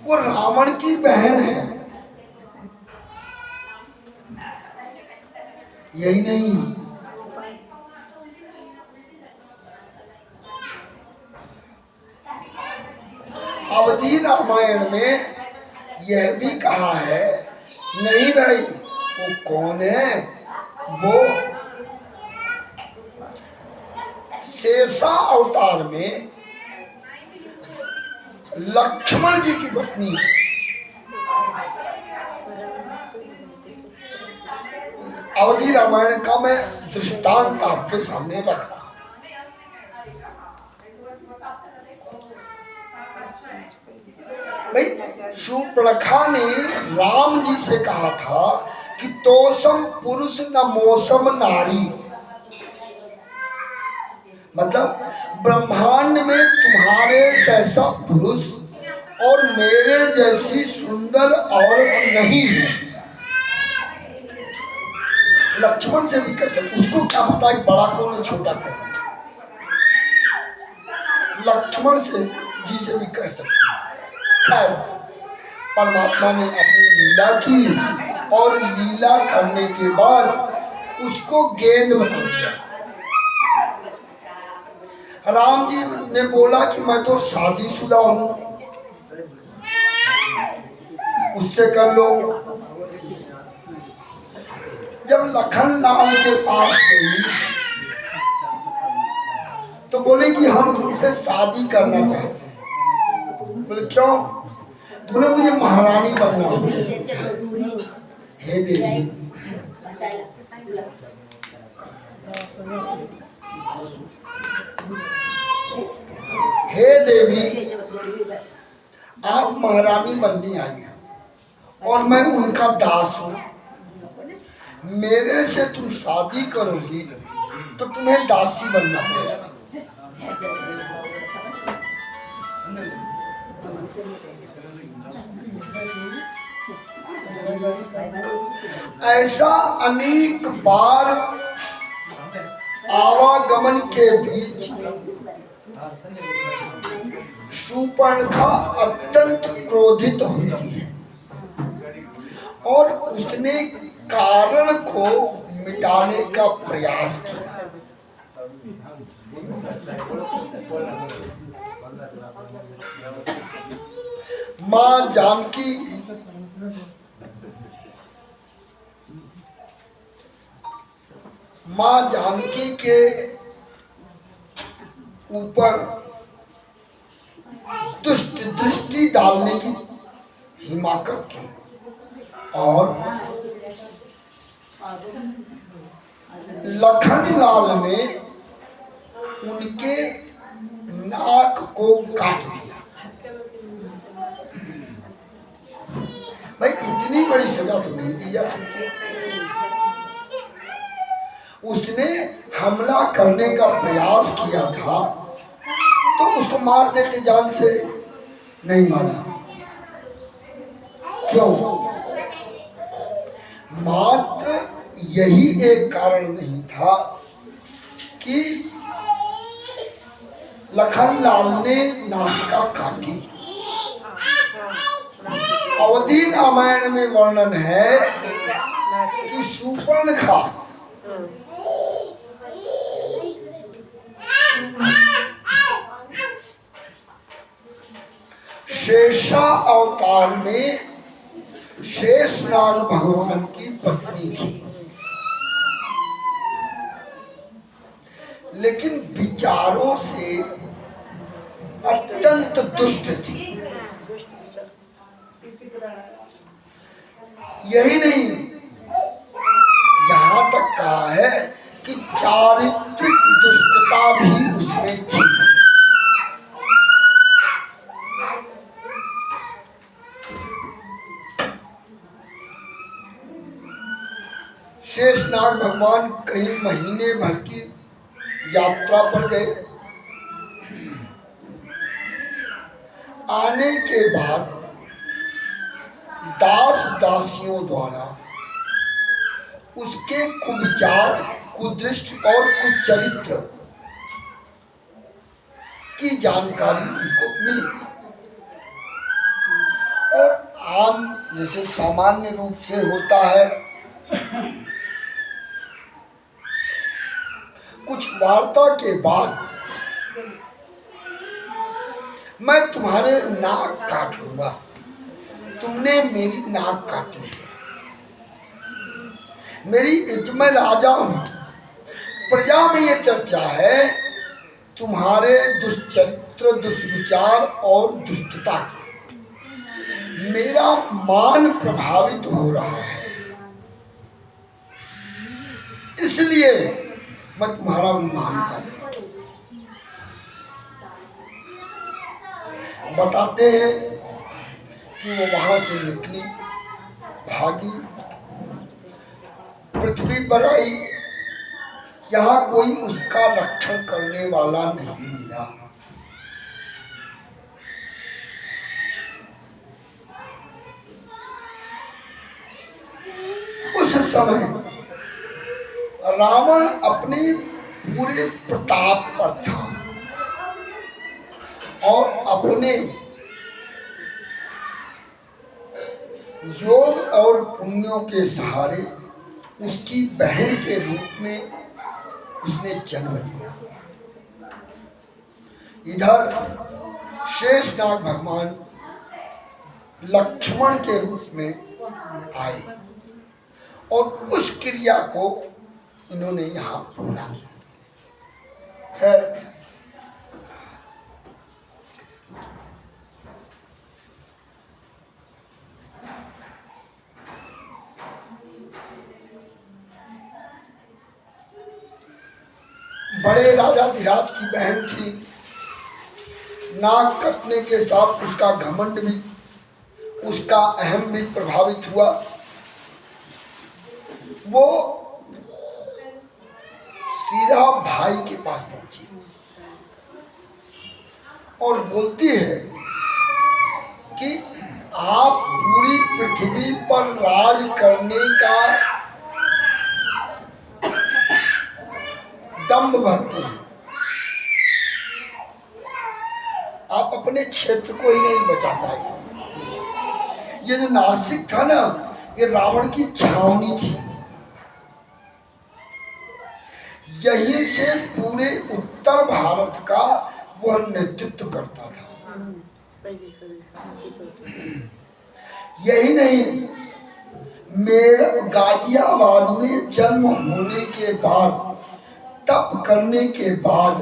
वो रावण की बहन है। यही नहीं, अवधि रामायण में यह भी कहा है, नहीं भाई वो कौन है, वो शेषा अवतार में लक्ष्मण जी की पत्नी है। अवधि रामायण का मैं दृष्टांत आपके सामने रख रहा हूं। भाई शूर्पणखा ने राम जी से कहा था कि तोसम पुरुष न मोसम नारी, मतलब ब्रह्मांड में तुम्हारे जैसा पुरुष और मेरे जैसी सुंदर औरत नहीं है। लक्ष्मण से भी कह सकते, उसको क्या पता है बड़ा कौन है छोटा कौन है। लक्ष्मण से जी से भी कह सकते। खैर परमात्मा ने अपनी लीला की और लीला करने के बाद उसको गेंद बना दिया। राम जी ने बोला कि मैं तो शादीशुदा हूं, उससे कर लो। जब लखन लाल के पास गई तो बोले कि हम तुमसे शादी करना चाहते हैं। बोले क्यों? बोले मुझे महारानी बनना है। हे देवी, हे देवी, आप महारानी बनने आई और मैं उनका दास हूं। मेरे से तुम शादी करोगी तो तुम्हें दासी बनना पड़ेगा। ऐसा अनेक बार आवागमन के बीच शूर्पणखा अत्यंत क्रोधित होती है और उसने कारण को मिटाने का प्रयास किया। मां जानकी के ऊपर दुष्ट दृष्टि डालने की हिमाकत की और लखनलाल ने उनके नाक को काट दिया। भाई इतनी बड़ी सजा तो नहीं दी जा सकती। उसने हमला करने का प्रयास किया था तो उसको मार देते जान से, नहीं मारा। क्यों? मात्र यही एक कारण नहीं था कि लखनलाल ने नासिका काटी। अवधि रामायण में वर्णन है कि शूर्पणखा शेषा अवतार में शेषनाग भगवान की पत्नी थी, लेकिन विचारों से अत्यंत दुष्ट थी। यही नहीं, यहां तक कहा है कि चारित्रिक दुष्टता भी उसमें थी। शेषनाग भगवान कई महीने भर की यात्रा पर गए। आने के बाद दास दासियों द्वारा उसके कुविचार, कुदृष्टि और कुचरित्र की जानकारी उनको मिली काम जैसे सामान्य रूप से होता है, कुछ वार्ता के बाद मैं तुम्हारे नाक काटूंगा, तुमने मेरी नाक काटी है। मैं राजा हूं, प्रजा में ये चर्चा है तुम्हारे दुष्चरित्र, दुष्विचार और दुष्टता की। मेरा मान प्रभावित हो रहा है, इसलिए मैं तुम्हारा मान करूं। बताते हैं कि वो वहां से निकली, भागी, पृथ्वी पर आई। यहाँ कोई उसका रक्षण करने वाला नहीं मिला। उस समय रावण अपने पूरे प्रताप पर था और अपने योग और पुण्यों के सहारे उसकी बहन के रूप में उसने जन्म लिया। इधर शेषनाग भगवान लक्ष्मण के रूप में आए और उस क्रिया को इन्होंने यहाँ पूरा किया है। बड़े राजा धीराज की बहन थी, नाक कटने के साथ उसका घमंड भी, उसका अहम भी प्रभावित हुआ। वो सीधा भाई के पास पहुंची और बोलती है कि आप पूरी पृथ्वी पर राज करने का दंभ भरते हैं, आप अपने क्षेत्र को ही नहीं बचा पाए। ये जो नासिक था ना, ये रावण की छावनी थी। यहीं से पूरे उत्तर भारत का वह नेतृत्व करता था। यही नहीं, मेरा गाजियाबाद में जन्म होने के बाद, तप करने के बाद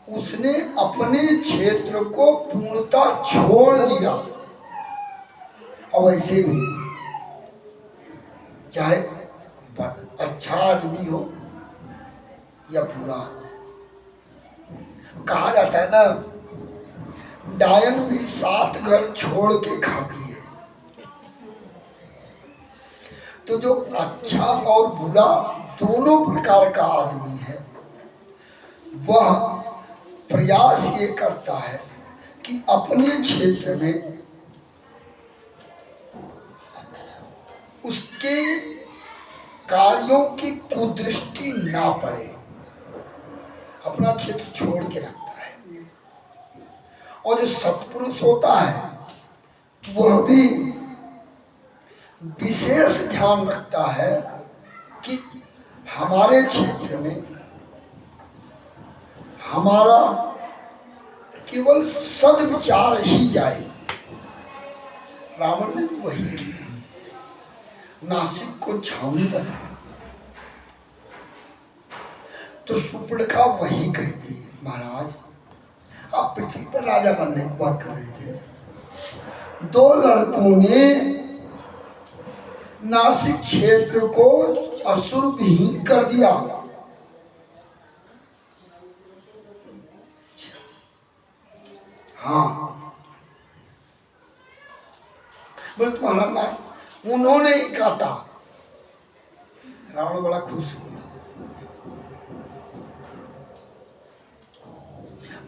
उसने अपने क्षेत्र को पूर्णतः छोड़ दिया। और वैसे भी चाहे अच्छा आदमी हो या बुरा, कहा जाता है ना, डायन भी 7 घर छोड़ के खाती है। तो जो अच्छा और बुरा दोनों प्रकार का आदमी है, वह प्रयास ये करता है कि अपने क्षेत्र में उसके कार्यों की कुदृष्टि ना पड़े, अपना क्षेत्र छोड़ के रखता है। और जो सत्पुरुष होता है वह भी विशेष ध्यान रखता है कि हमारे क्षेत्र में हमारा केवल सद्विचार ही जाए। रावण ने वही किया, नासिक को छावनी बनाया। तो सुपर्णखा वही कहती है, महाराज आप पृथ्वी पर राजा बनने की बात कर रहे थे। 2 लड़कों ने नासिक क्षेत्र को असुर विहीन कर दिया। हाँ, बोले तुम्हारा नाक उन्होंने ही काटा। रावण बड़ा खुश हुआ।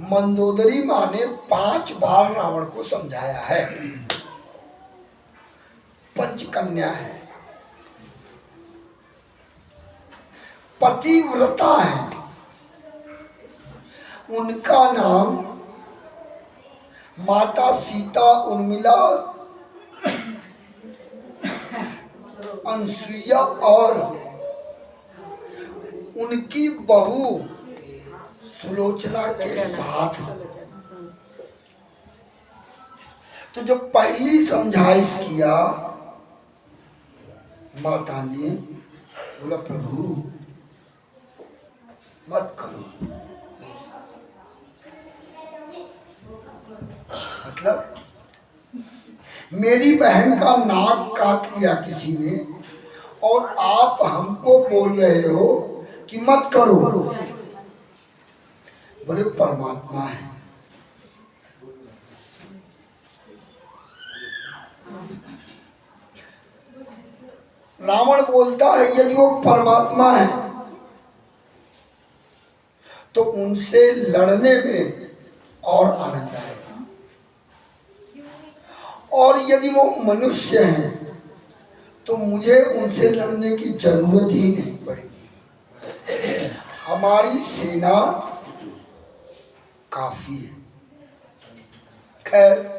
मंदोदरी माँ ने 5 बार रावण को समझाया है। पंचकन्या है, पतिव्रता है, उनका नाम माता सीता, उर्मिला अनसुईया और उनकी बहू सुलोचना के साथ। तो जब पहली समझाइश किया माता ने, बोला प्रभु मत करो। मतलब मेरी बहन का नाक काट लिया किसी ने और आप हमको बोल रहे हो कि मत करो। बोले परमात्मा है। रावण बोलता है यदि वो परमात्मा है तो उनसे लड़ने में और आनंद आएगा, और यदि वो मनुष्य हैं तो मुझे उनसे लड़ने की जरूरत ही नहीं पड़ेगी। हमारी सेना काफी है। खैर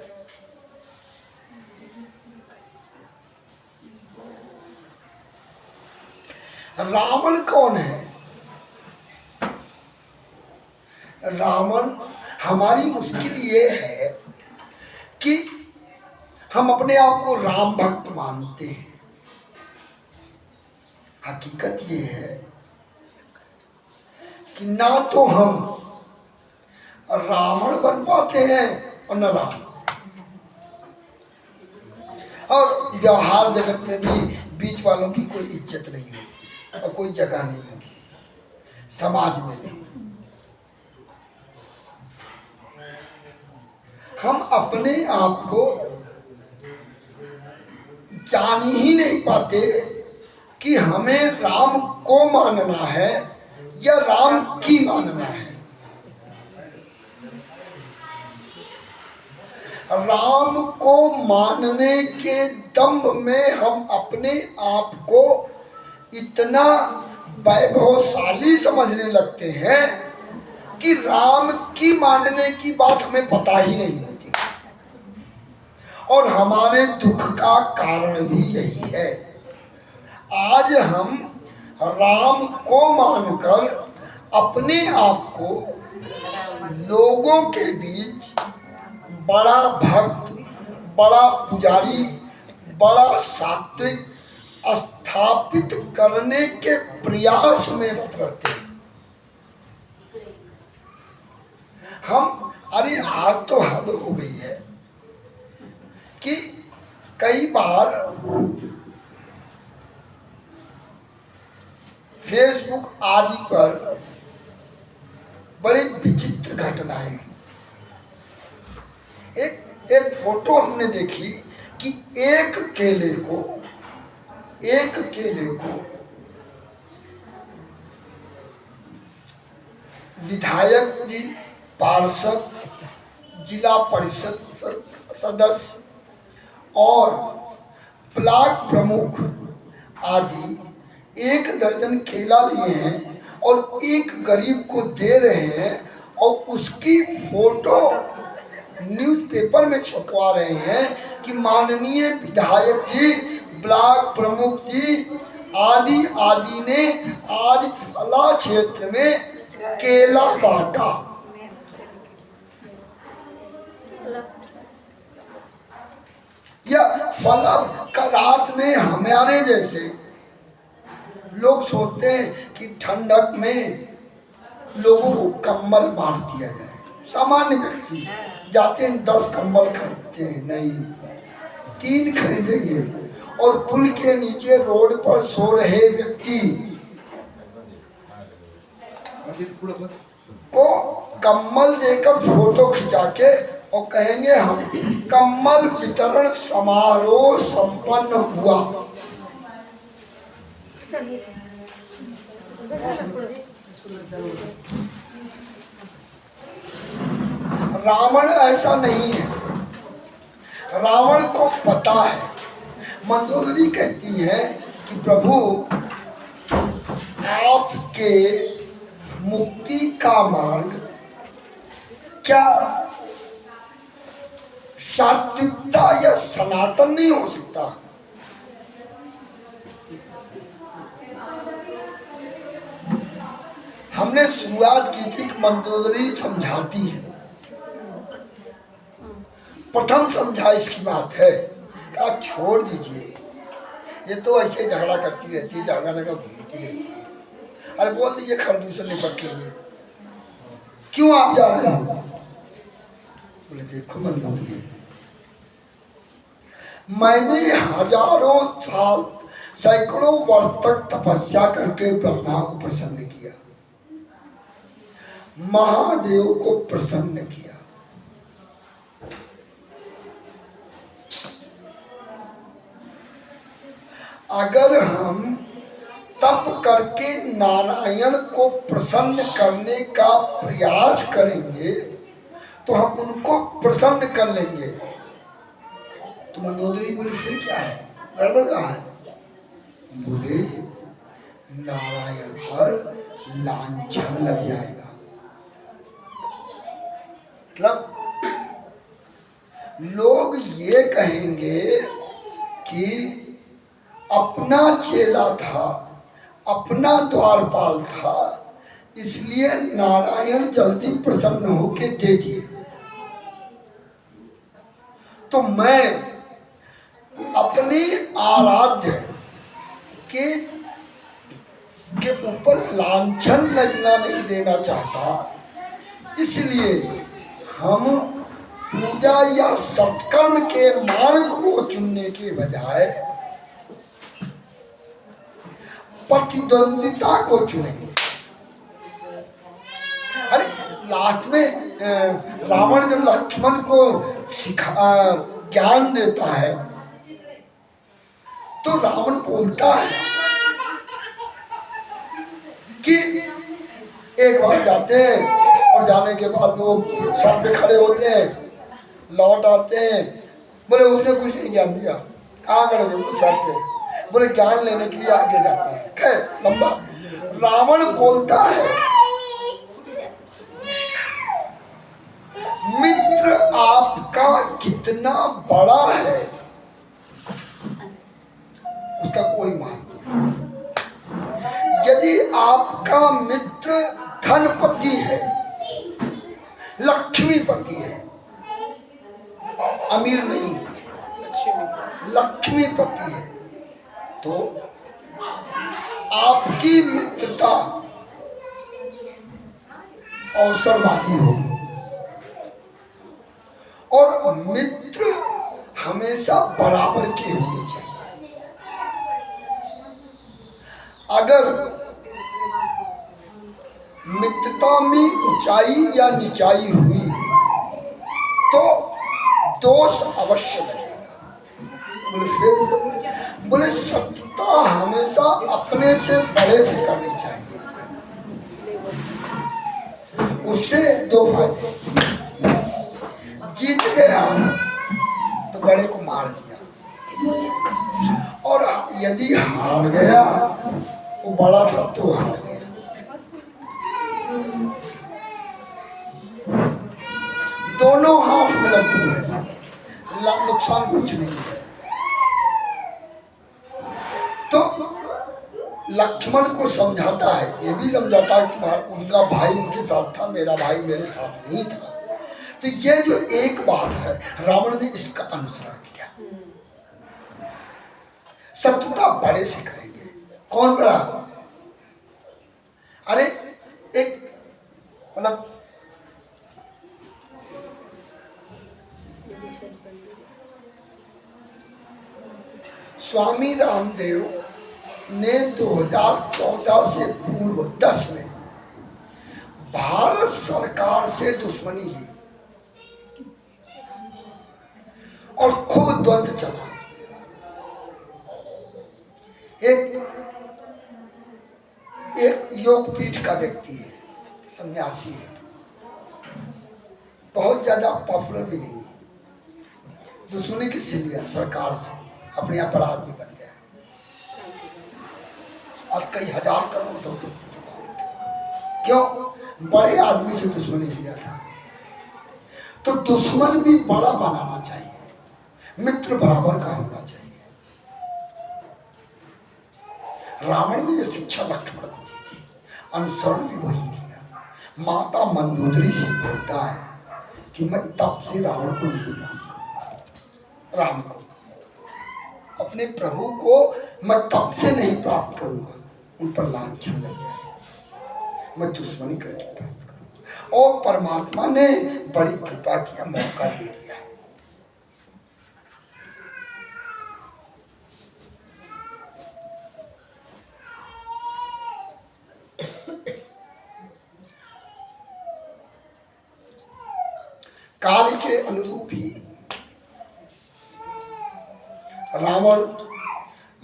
रावण कौन है? रावण, हमारी मुश्किल ये है कि हम अपने आप को राम भक्त मानते हैं। हकीकत ये है कि ना तो हम रावण बन पाते हैं और न राम। और व्यवहार जगत में भी बीच वालों की कोई इज्जत नहीं होती और कोई जगह नहीं होती समाज में भी। हम अपने आप को जान ही नहीं पाते कि हमें राम को मानना है या राम की मानना है। राम को मानने के दम्भ में हम अपने आप को इतना वैभवशाली समझने लगते हैं कि राम की मानने की बात हमें पता ही नहीं होती। और हमारे दुख का कारण भी यही है। आज हम राम को मानकर अपने आप को लोगों के बीच बड़ा भक्त, बड़ा पुजारी, बड़ा सात्विक स्थापित करने के प्रयास में रत रहते हैं। हम, अरे आज तो हद हो गई है कि कई बार फेसबुक आदि पर बड़ी विचित्र घटनाएं। एक फोटो हमने देखी कि एक केले को विधायक जी, पार्षद, जिला परिषद सदस्य और ब्लॉक प्रमुख आदि 1 दर्जन केला लिए हैं और एक गरीब को दे रहे हैं और उसकी फोटो न्यूज़पेपर में छपवा रहे हैं कि माननीय विधायक जी, ब्लॉक प्रमुख जी आदि आदि ने आज फला क्षेत्र में केला बांटा। या फला का रात में हमारे जैसे लोग सोचते हैं कि ठंडक में लोगों को कंबल बांट दिया जाए। सामान्य व्यक्ति जाते हैं 10 कंबल खरीदते हैं, नहीं 3 खरीदेंगे। और पुल के नीचे रोड पर सो रहे व्यक्ति को कम्बल देकर फोटो खिंचा के और कहेंगे हम कम्बल वितरण समारोह संपन्न हुआ। रावण ऐसा नहीं है। रावण को पता है। मंदोदरी कहती है कि प्रभु आपके मुक्ति का मार्ग क्या सात्विकता या सनातन नहीं हो सकता? हमने शुरुआत की थी कि मंदोदरी समझाती है। प्रथम समझा इसकी बात है कि आप छोड़ दीजिए, ये तो ऐसे झगड़ा करती रहती है, जगह जगह घूमती रहती है। अरे बोल दीजिए खरदूत से निपट के लिए क्यों आप जा रहे हो? बोले देखो मंदोदरी, मैंने हजारों साल सैकड़ों वर्ष तक तपस्या करके ब्रह्मा को प्रसन्न किया, महादेव को प्रसन्न किया। अगर हम तप करके नारायण को प्रसन्न करने का प्रयास करेंगे तो हम उनको प्रसन्न कर लेंगे। तो मंदोदरी बोली फिर क्या है, गड़बड़ कहाँ है? बोले नारायण पर लांछन लग जाएगा। मतलब लोग ये कहेंगे कि अपना चेला था, अपना द्वारपाल था, इसलिए नारायण जल्दी प्रसन्न होके दे दिए। तो मैं अपने आराध्य के ऊपर लांछन लगना नहीं देना चाहता, इसलिए हम पूजा या सत्कर्म के मार्ग को चुनने के बजाय प्रतिद्वंदिता को चुनेंगे। अरे लास्ट में रावण जब लक्ष्मण को ज्ञान देता है तो रावण बोलता है कि एक बार जाते हैं और जाने के बाद वो सर पे खड़े होते हैं, लौट आते हैं, बोले उसने कुछ नहीं ज्ञान दिया। कहाँ खड़े थे? वो सर पे। बोले ज्ञान लेने के लिए आगे जाता है। खैर लंबा। रावण बोलता है मित्र आपका कितना बड़ा है उसका कोई महत्व नहीं। यदि आपका मित्र धनपति है, लक्ष्मीपति है, अमीर नहीं, लक्ष्मीपति है, तो आपकी मित्रता अवसरवादी होगी। और मित्र हमेशा बराबर के होने चाहिए। अगर मित्रता में ऊंचाई या नीचाई हुई तो दोष अवश्य लगेगा। बोले फिर? बोले शत्रुता हमेशा अपने से बड़े से करनी चाहिए, उससे दो फायदे। जीत गया तो बड़े को मार दिया, और यदि हार गया वो बड़ा था तो हार गया। दोनों हाथ में लड्डू है, नुकसान कुछ नहीं है। तो लक्ष्मण को समझाता है, ये भी समझाता है कि उनका भाई उनके साथ था, मेरा भाई मेरे साथ नहीं था। तो ये जो एक बात है, रावण ने इसका अनुसरण किया। शत्रुता बड़े से करेंगे। कौन बड़ा? अरे एक मतलब स्वामी रामदेव ने 2014 से पूर्व 10 में भारत सरकार से दुश्मनी ली और खूब द्वंद्व चला। एक योगपीठ का व्यक्ति है, सन्यासी है, बहुत ज्यादा पॉपुलर भी नहीं। दुश्मनी किससे लिया? सरकार से। अपने अपराध भी बन गया। अब कई हजार करोड़ संपत्ति के मालिक। क्यों? बड़े आदमी से दुश्मनी लिया था। तो दुश्मन भी बड़ा बनाना चाहिए, मित्र बराबर का होना चाहिए। रावण ने यह शिक्षा लक्ष्मण को दी थी। अनुसरण भी वही किया। माता मंदोदरी से बोलता है कि मैं तब से रावण को नहीं प्राप्त करूंगा, राम को, अपने प्रभु को मैं तब से नहीं प्राप्त करूंगा, उन पर लांछन लग जाए, मैं दुश्मनी करके प्राप्त करूंगा। और परमात्मा ने बड़ी कृपा किया, मौका दे दिया। काल के अनुरूप ही रावण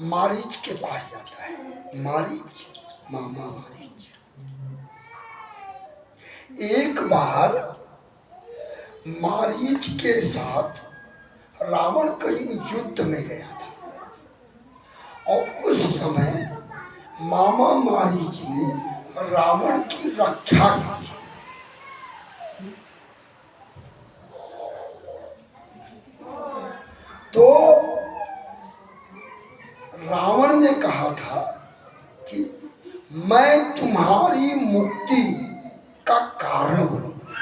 मारीच के पास जाता है। मारीच, मामा मारीच। एक बार मारीच के साथ रावण कहीं युद्ध में गया था और उस समय मामा मारीच ने रावण की रक्षा की। तो रावण ने कहा था कि मैं तुम्हारी मुक्ति का कारण बनूंगा,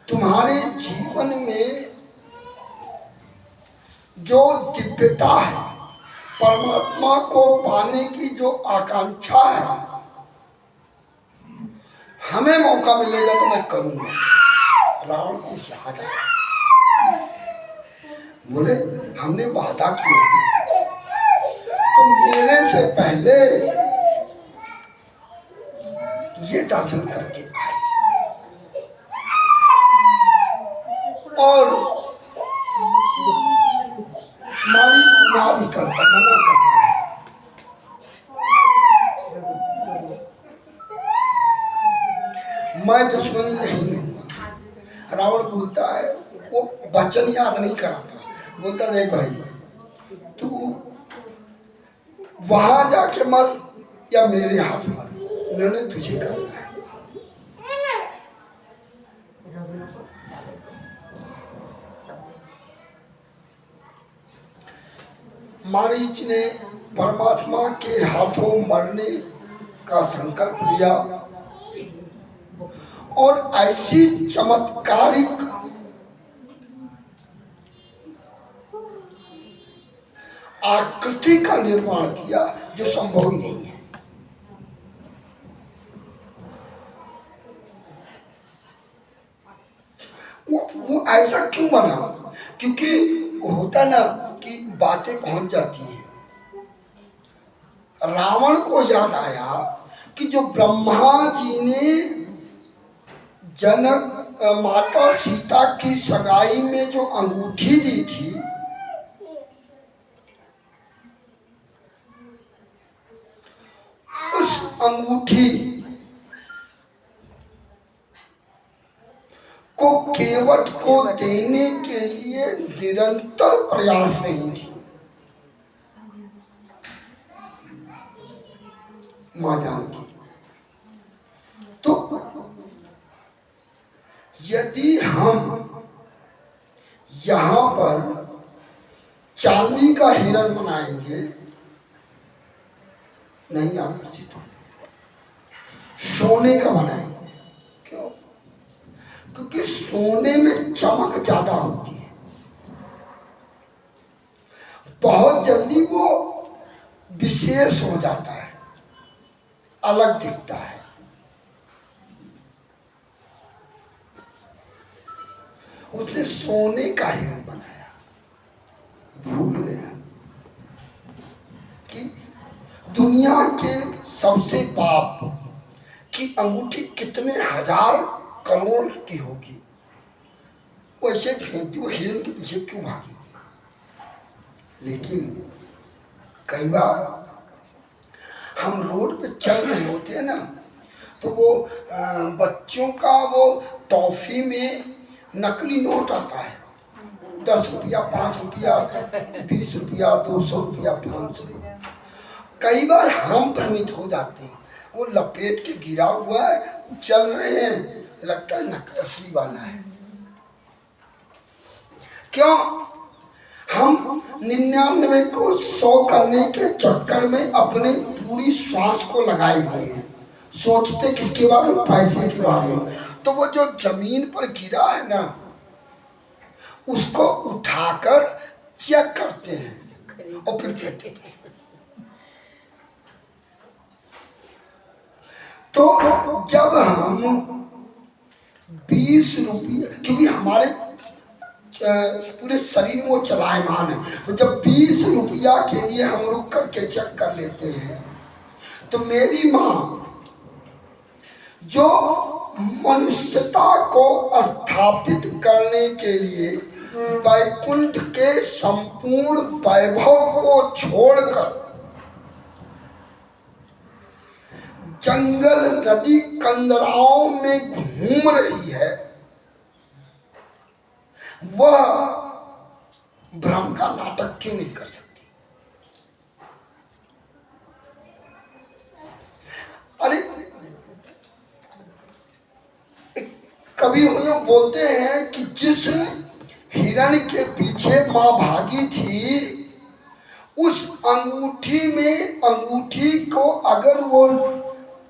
तुम्हारे जीवन में जो दिव्यता है, परमात्मा को पाने की जो आकांक्षा है, हमें मौका मिलेगा तो मैं करूंगा। रावण को याद आया, बोले हमने वादा किया तो मेरे से पहले ये दर्शन करके आए। और हमारी ना भी करता, मना करता है। मैं दुश्मनी नहीं लूंगा। रावण बोलता है, वो वचन याद नहीं कराता, बोलता देख भाई, तू वहां जाके मर या मेरे हाथ मर, निर्णय तुझे करना है। मारीच ने परमात्मा के हाथों मरने का संकल्प लिया और ऐसी चमत्कारिक आकृति का निर्माण किया जो संभव ही नहीं है। वो ऐसा क्यों बना? क्योंकि होता ना कि बातें पहुंच जाती हैं। रावण को याद आया कि जो ब्रह्मा जी ने जनक माता सीता की सगाई में जो अंगूठी दी थी, उस अंगूठी को केवट को देने के लिए निरंतर प्रयास नहीं थी। मां जानकी, तो यदि हम यहां पर चांदी का हिरण बनाएंगे नहीं आकर्षित हो, सोने का बनाएंगे। क्यों? क्योंकि सोने में चमक ज्यादा होती है, बहुत जल्दी वो विशेष हो जाता है, अलग दिखता है। उसने सोने का हिरण बनाया, भूल गया कि दुनिया के सबसे पाप की अंगूठी कितने हजार करोड़ की होगी, वो ऐसे फेंकती, वो हिरण के पीछे क्यों भागी? लेकिन कई बार हम रोड पे चल रहे होते हैं ना, तो वो बच्चों का वो टॉफी में नकली नोट आता है, 10 रुपया, 5 रुपया, 20 रुपया, 200 रुपया, 500 रुपया। कई बार हम भ्रमित हो जाते हैं, वो लपेट के गिरा हुआ है, चल रहे हैं, लगता है नकली असली वाला है। क्यों? हम 99 को 100 करने के चक्कर में अपने पूरी श्वास को लगाए हुए हैं, सोचते किसके बारे में, पैसे के बारे में। तो वो जो जमीन पर गिरा है ना, उसको उठाकर चेक करते हैं और फिर फेंक देते हैं। तो जब हम 20 रुपये, क्योंकि हमारे पूरे शरीर में वो चलायमान है, तो जब 20 रुपया के लिए हम रुक करके चेक कर लेते हैं, तो मेरी माँ जो मनुष्यता को स्थापित करने के लिए वैकुंठ के संपूर्ण वैभव को छोड़कर जंगल नदी कंदराओं में घूम रही है, वह भ्रम का नाटक क्यों नहीं कर सकती? अरे कभी उन्हें बोलते हैं कि जिस हिरण के पीछे मां भागी थी, उस अंगूठी में, अंगूठी को अगर वो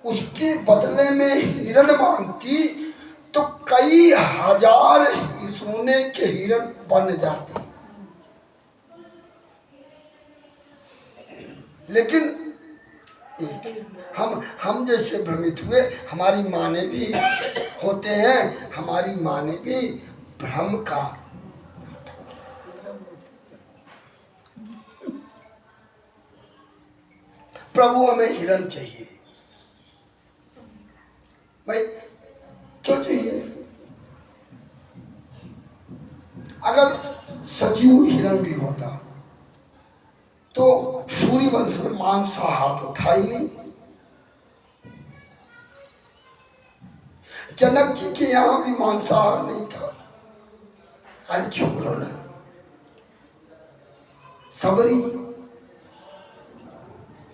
उसके बदले में हिरण मांगती तो कई हजार सोने के हिरण बन जाते। लेकिन हम जैसे भ्रमित हुए, हमारी माने भी होते हैं, हमारी माने भी भ्रम का। प्रभु हमें हिरण चाहिए भाई, क्यों चाहिए? अगर सजीव हिरण भी होता तो सूर्य वंश में मांसाहार तो था ही नहीं। जनक जी के यहाँ भी मांसाहार नहीं था। अरे क्यों बोलो ना, सबरी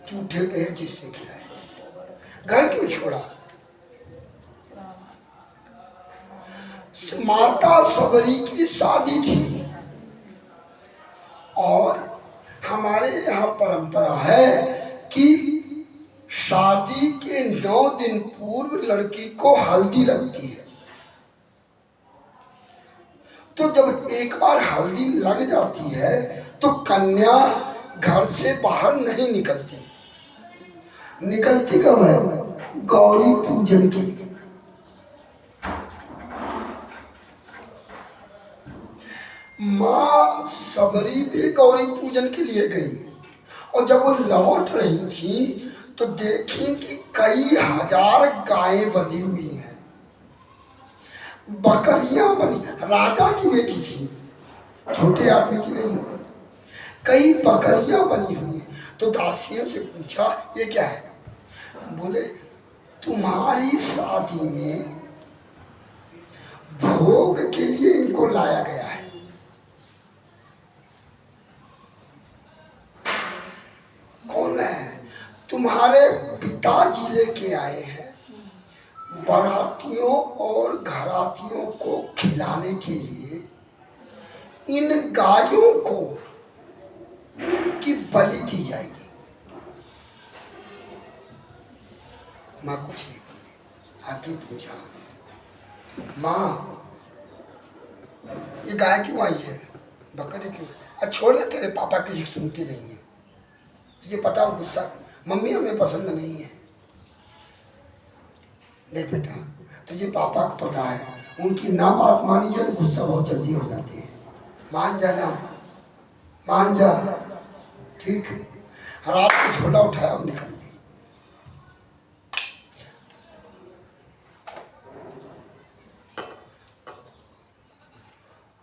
झूठे पेड़ जिसने खिलाए, घर क्यों छोड़ा? माता सबरी की शादी थी और हमारे यहाँ परंपरा है कि शादी के 9 दिन पूर्व लड़की को हल्दी लगती है। तो जब एक बार हल्दी लग जाती है तो कन्या घर से बाहर नहीं निकलती। निकलती कब है? गौरी पूजन के लिए। माँ सबरी भी गौरी पूजन के लिए गई और जब वो लौट रही थी तो देखी कि कई हजार गायें बंधी हुई हैं, बकरियां बनी। राजा की बेटी थी, छोटे आदमी की नहीं। कई बकरियां बनी हुई हैं। तो दासियों से पूछा ये क्या है? बोले तुम्हारी शादी में भोग के लिए इनको लाया गया है। कौन है? तुम्हारे पिताजी लेके आए हैं बारातियों और घरातियों को खिलाने के लिए। इन गायों को की बलि दी जाएगी। माँ कुछ नहीं बोली, आके पूछा माँ ये गाय क्यों आई है, बकरी क्यों? अच्छा छोड़ दे, तेरे पापा किसी की सुनती नहीं है, तुझे पता हो गुस्सा, मम्मी हमें पसंद नहीं है। देख बेटा, तुझे पापा को पता है, उनकी ना बात मानी जाए तो गुस्सा बहुत जल्दी हो जाती है। मान जाना, मान जा, ठीक। रात को झोला उठाया और निकल ली।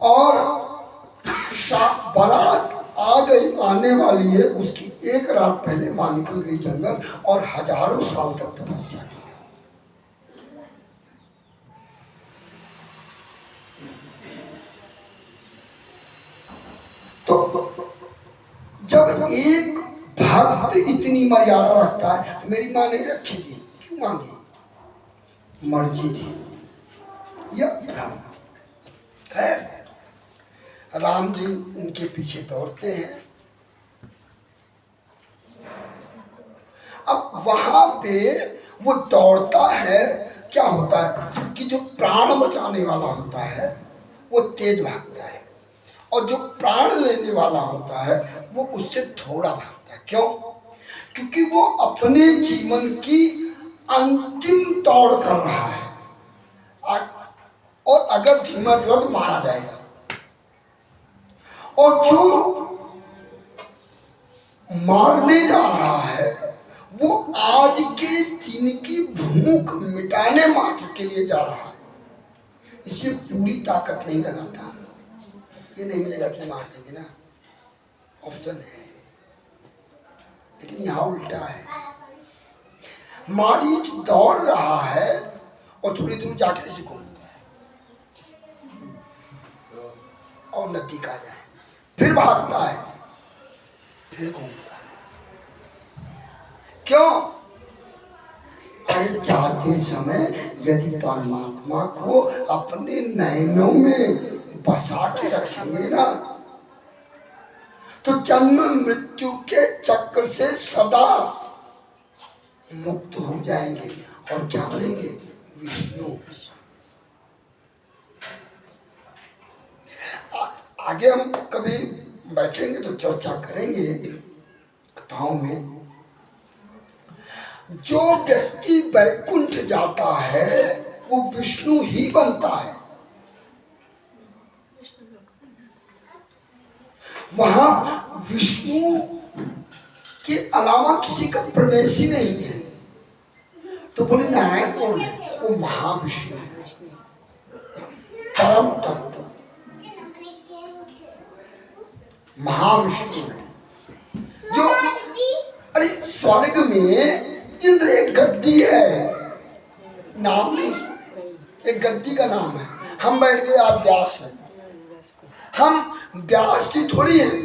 और बारात आ गई, आने वाली है, उसकी एक रात पहले मां निकल गई जंगल और हजारों साल तक तपस्या की। तो जब एक भक्त इतनी मर्यादा रखता है तो मेरी मां नहीं रखेगी? क्यों मांगी? मर्जी थी या भ्रम? खैर, राम जी उनके पीछे दौड़ते हैं। अब वहां पे वो दौड़ता है, क्या होता है कि जो प्राण बचाने वाला होता है वो तेज भागता है, और जो प्राण लेने वाला होता है वो उससे थोड़ा भागता है। क्यों? क्योंकि वो अपने जीवन की अंतिम दौड़ कर रहा है, और अगर धीमा चला तो मारा जाएगा। और जो मारने जा रहा है वो आज के दिन की भूख मिटाने मात्र के लिए जा रहा है, इसे पूरी ताकत नहीं लगाता। ये नहीं मिलेगा तो मार देंगे ना, ऑप्शन है। लेकिन यहाँ उल्टा है, मारीच दौड़ रहा है और थोड़ी दूर जाके इसे घूमता है और नजदीक आ जाए, फिर भागता है, फिर घूमता है। क्यों? अरे जाते समय यदि परमात्मा को अपने नयनों में बसा के रखेंगे ना, तो जन्म मृत्यु के चक्र से सदा मुक्त हो जाएंगे और क्या बनेंगे? विष्णु। आगे हम कभी बैठेंगे तो चर्चा करेंगे कथाओं में। जो व्यक्ति वैकुंठ जाता है वो विष्णु ही बनता है, वहां विष्णु के अलावा किसी का प्रवेश ही नहीं है। तो बोले नारायण कौन है? वो महाविष्णु है, परम तत्व महाविष्णु है। जो अरे स्वर्ग में इंद्र एक गद्दी है, नाम नहीं, एक गद्दी का नाम है। हम बैठ गए, आप व्यास हैं, हम व्यास जी थोड़ी हैं।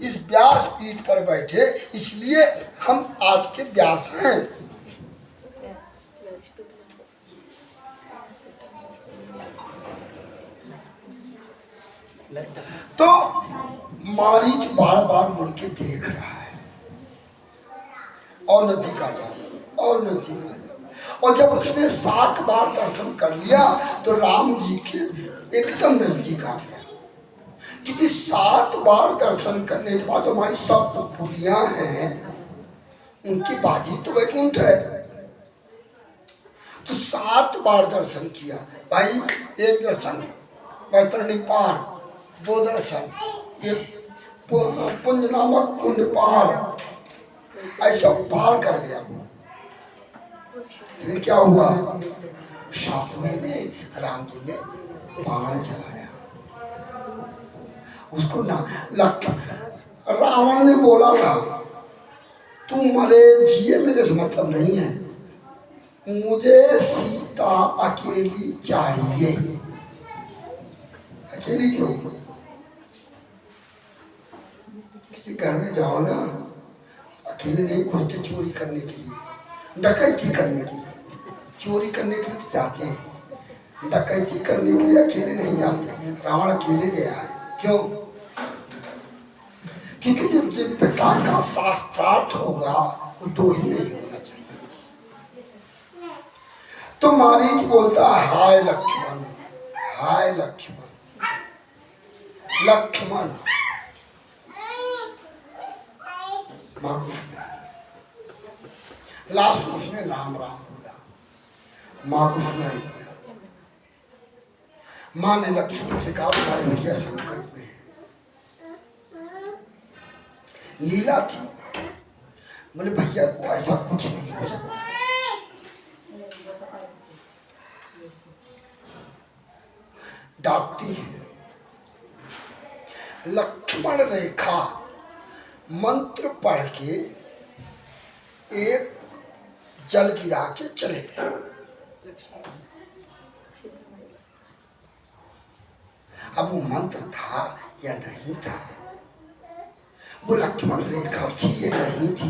इस व्यास पीठ पर बैठे इसलिए हम आज के व्यास हैं। तो मारीच बार बार मुड़ के देख रहा है और नजदीक आ जाए और नजदीक आ जाए। और जब उसने 7 बार दर्शन कर लिया तो राम जी के एकदम नजदीक आ गया, क्योंकि 7 बार दर्शन करने के बाद हमारी सब पुरियां हैं उनकी बाजी तो वैकुंठ है। तो 7 बार दर्शन किया भाई, एक दर्शन वैतरणी पार, 2 दर्शन ये पुंज नामक कुंड पार, ऐसा पार कर गया। फिर क्या हुआ? 7वें में राम जी ने बाण चलाया उसको ना रावण ने बोला था तू मरे जिए मेरे से मतलब नहीं है, मुझे सीता अकेली चाहिए। अकेली क्यों? किसी घर में जाओ ना, अकेले नहीं घुसते चोरी करने के लिए, डकैती करने के लिए। चोरी करने के लिए तो जाते हैं, डकैती करने के लिए अकेले नहीं जाते। रावण अकेले गया है, क्यों? क्योंकि जो दिव्यता का शास्त्रार्थ होगा वो 2 ही नहीं होना चाहिए। तो मारीच बोलता हाय लक्ष्मण, हाय लक्ष्मण, लक्ष्मण। लास्ट में उसने राम राम बोला, माँ को सुनाई दिया। माँ ने लक्ष्मण से कहा तुम्हारे भैया संकट में है। लीला थी, बोले भैया को ऐसा कुछ नहीं हो सकता। डांटती है। लक्ष्मण रेखा मंत्र पढ़ के एक जल गिरा के चले गए। अब वो मंत्र था या नहीं था, वो लक्ष्मण रेखा थी या नहीं थी,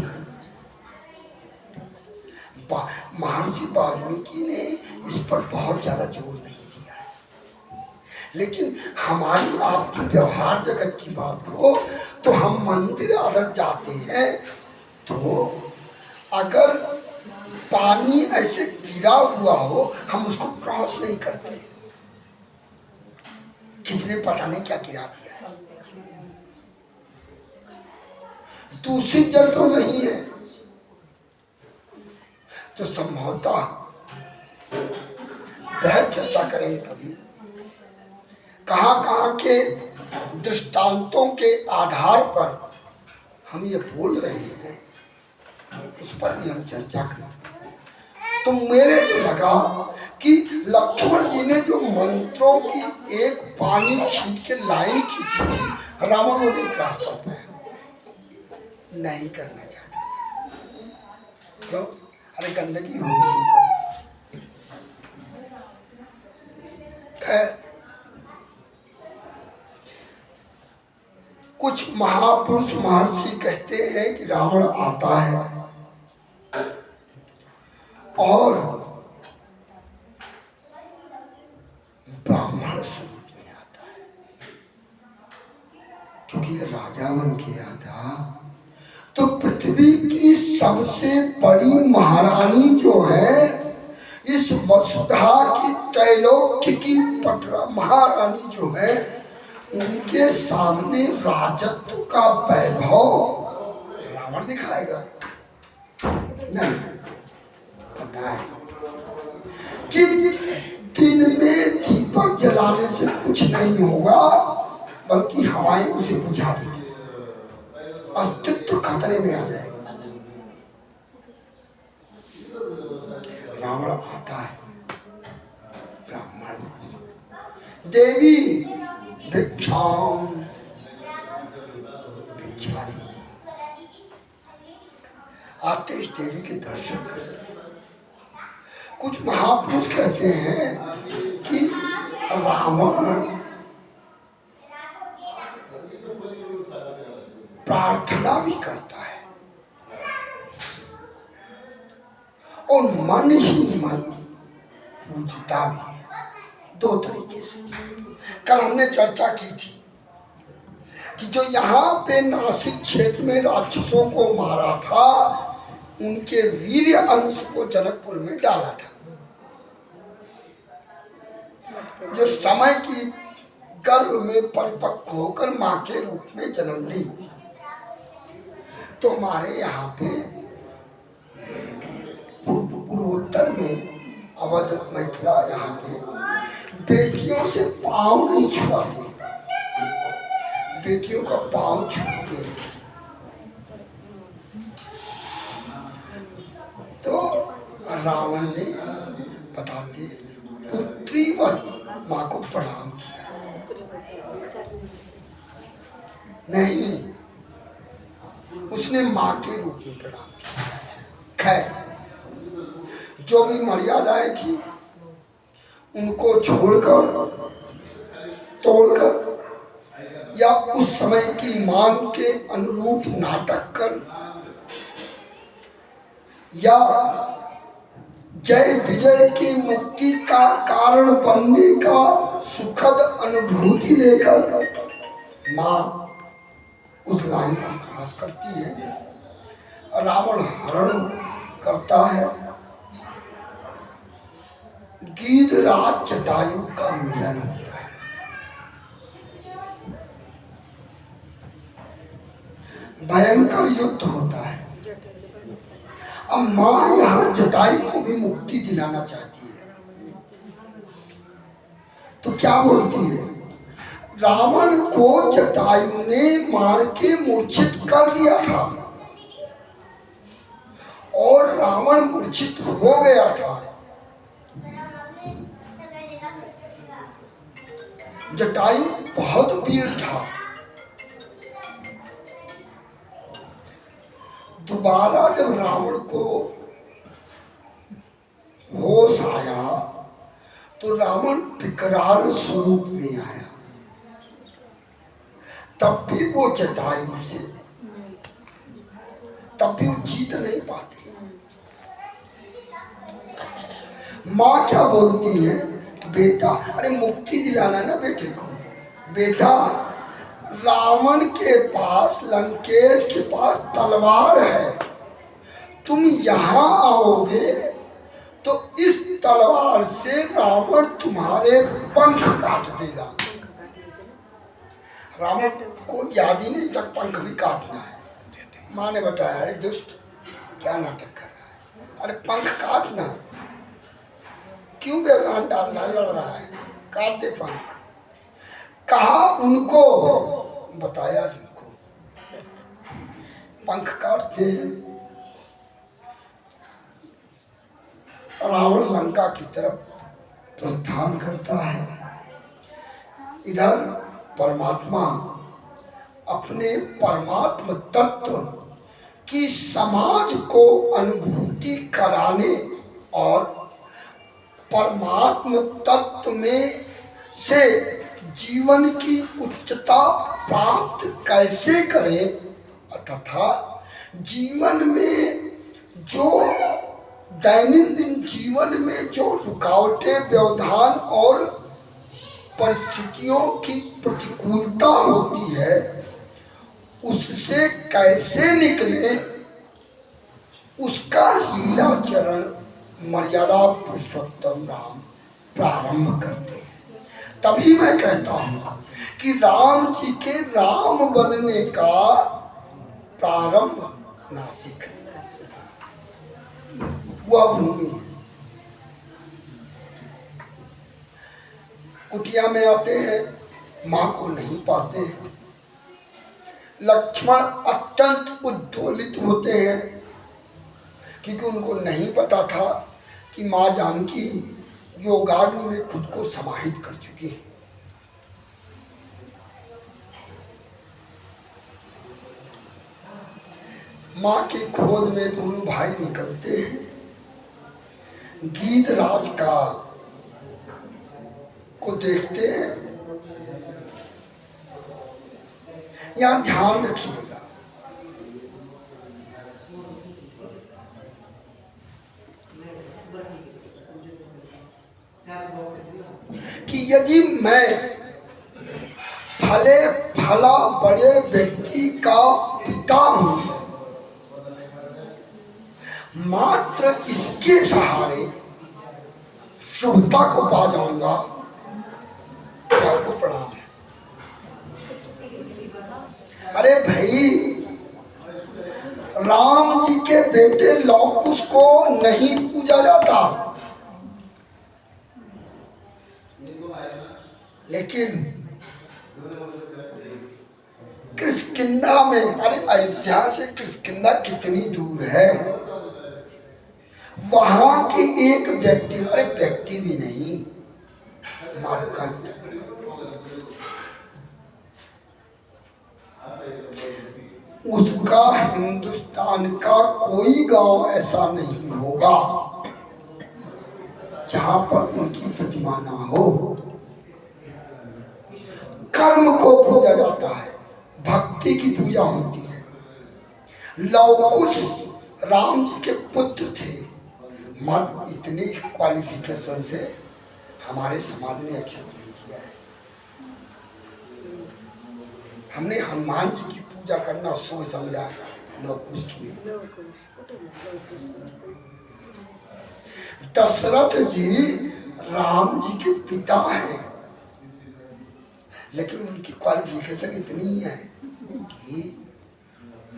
महर्षि वाल्मीकि ने इस पर बहुत ज्यादा जोर नहीं दिया है। लेकिन हमारी आपकी व्यवहार जगत की बात को तो हम मंदिर अगर जाते हैं तो अगर पानी ऐसे गिरा हुआ हो हम उसको क्रॉस नहीं करते, किसने पता नहीं क्या गिरा दिया है, दूषित जल तो नहीं है। तो संभवतः बेहद चर्चा करेंगे कभी, कहाँ के दृष्टांतों के आधार पर हम ये बोल रहे हैं उस पर भी हम चर्चा करें। तो मेरे जो लगा कि लक्ष्मण जी ने जो मंत्रों की एक पानी खींच के लाइन खींची थी, रावण वो नहीं क्रॉस कर पाया, नहीं करना चाहता था। क्यों? अरे गंदगी होगी। खैर, कुछ महापुरुष महर्षि कहते हैं कि रावण आता है और ब्राह्मण स्वरूप में आता है, क्योंकि राजा बन के आता तो पृथ्वी की सबसे बड़ी महारानी जो है, इस वसुधा की त्रैलोक्य की पटरा महारानी जो है, उनके सामने राजत्व का वैभव रावण दिखाएगा नहीं। पता है कि दिन में दीपक जलाने से कुछ नहीं होगा, बल्कि हवाएं उसे बुझा देंगी, अस्तित्व खतरे में आ जाएगा। रावण आता है ब्राह्मण, देवी भिक्षाम भिक्षा आते इस देवी के दर्शन करते। कुछ महापुरुष कहते हैं कि रावण प्रार्थना भी करता है और मन ही मन पूजता भी है, दो तरीके से। कल हमने चर्चा की थी कि जो यहाँ पे नासिक क्षेत्र में राक्षसों को मारा था, उनके वीर्य अंश को जनकपुर में डाला था। जो समय की गर्भ में परिपक्व होकर मां के रूप में जन्म ली, तो हमारे यहाँ पे पूर्वोत्तर में अवध मिथिला यहाँ पे बेटियों से पांव नहीं छुआते, बेटियों का पांव छूते। तो रावण ने बताते पुत्रीवत माँ को प्रणाम किया, नहीं, उसने माँ के रूप में प्रणाम किया। खैर, जो भी मर्यादाएं थी उनको छोड़कर, तोड़कर, या उस समय की मांग के अनुरूप नाटक कर, या जय विजय की मुक्ति का कारण बनने का सुखद अनुभूति लेकर मां उस लाइन को क्रॉस करती है। रावण हरण करता है, गीधराज जटायु का मिलन होता है। भयंकर युद्ध होता है। अब मां यहाँ जटायु को भी मुक्ति दिलाना चाहती है, तो क्या बोलती है? रावण को जटायु ने मार के मूर्छित कर दिया था और रावण मूर्छित हो गया था। जटायु बहुत वीर था। दोबारा जब रावण को होश आया तो रावण विकराल स्वरूप में आया, तब भी वो जटायु से, तब भी वो जीत नहीं पाते। माँ क्या बोलती है? तो बेटा, अरे मुक्ति दिलाना ना बेटे को। बेटा, रावण के पास, लंकेश के पास तलवार है, तुम यहाँ आओगे तो इस तलवार से रावण तुम्हारे पंख काट देगा। रावण को याद ही नहीं तक पंख भी काटना है। माँ ने बताया, अरे दुष्ट क्या नाटक कर रहा है, अरे पंख काटना, क्यों व्यवधान डालना, लड़ रहा है, काट दे पंख। कहा उनको, बताया उनको, पंख काटते हैं। रावण लंका की तरफ प्रस्थान करता है। इधर परमात्मा अपने परमात्म तत्व की समाज को अनुभूति कराने और परमात्म तत्व में से जीवन की उच्चता प्राप्त कैसे करें तथा जीवन में जो दैनंदिन जीवन में जो रुकावटें, व्यवधान और परिस्थितियों की प्रतिकूलता होती है उससे कैसे निकले, उसका लीला चरण मर्यादा पुरुषोत्तम राम प्रारंभ करते हैं। तभी मैं कहता हूँ कि राम जी के राम बनने का प्रारंभ नासिक है, वह भूमि है। कुटिया में आते हैं, माँ को नहीं पाते हैं। लक्ष्मण अत्यंत उद्दोलित होते हैं क्योंकि उनको नहीं पता था कि माँ जानकी योगाग्नि में खुद को समाहित कर चुकी है। माँ के खोद में दोनों भाई निकलते हैं। गीधराज का को देखते हैं। यहाँ ध्यान रखिएगा कि यदि मैं फले फला बड़े व्यक्ति का पिता हूं, मात्र इसके सहारे शुभता को पा जाऊंगा, आपको प्रणाम है। अरे भाई, राम जी के बेटे लौकुश को नहीं पूजा जाता, लेकिन किष्किंधा में, अरे अयोध्या से किष्किंधा कितनी दूर है, वहां के एक व्यक्ति, अरे व्यक्ति भी नहीं, मारकंड, उसका हिंदुस्तान का कोई गांव ऐसा नहीं होगा जहां पर उनकी प्रतिमा ना हो। कर्म को पूजा जाता है, भक्ति की पूजा होती है। लवकुश राम जी के पुत्र थे, मत इतने क्वालिफिकेशन से हमारे समाज ने एक्सेप्ट नहीं किया है। हमने हनुमान जी की पूजा करना सोच समझा, लवकुश की नहीं। दशरथ जी राम जी के पिता हैं, लेकिन उनकी क्वालिफिकेशन इतनी है कि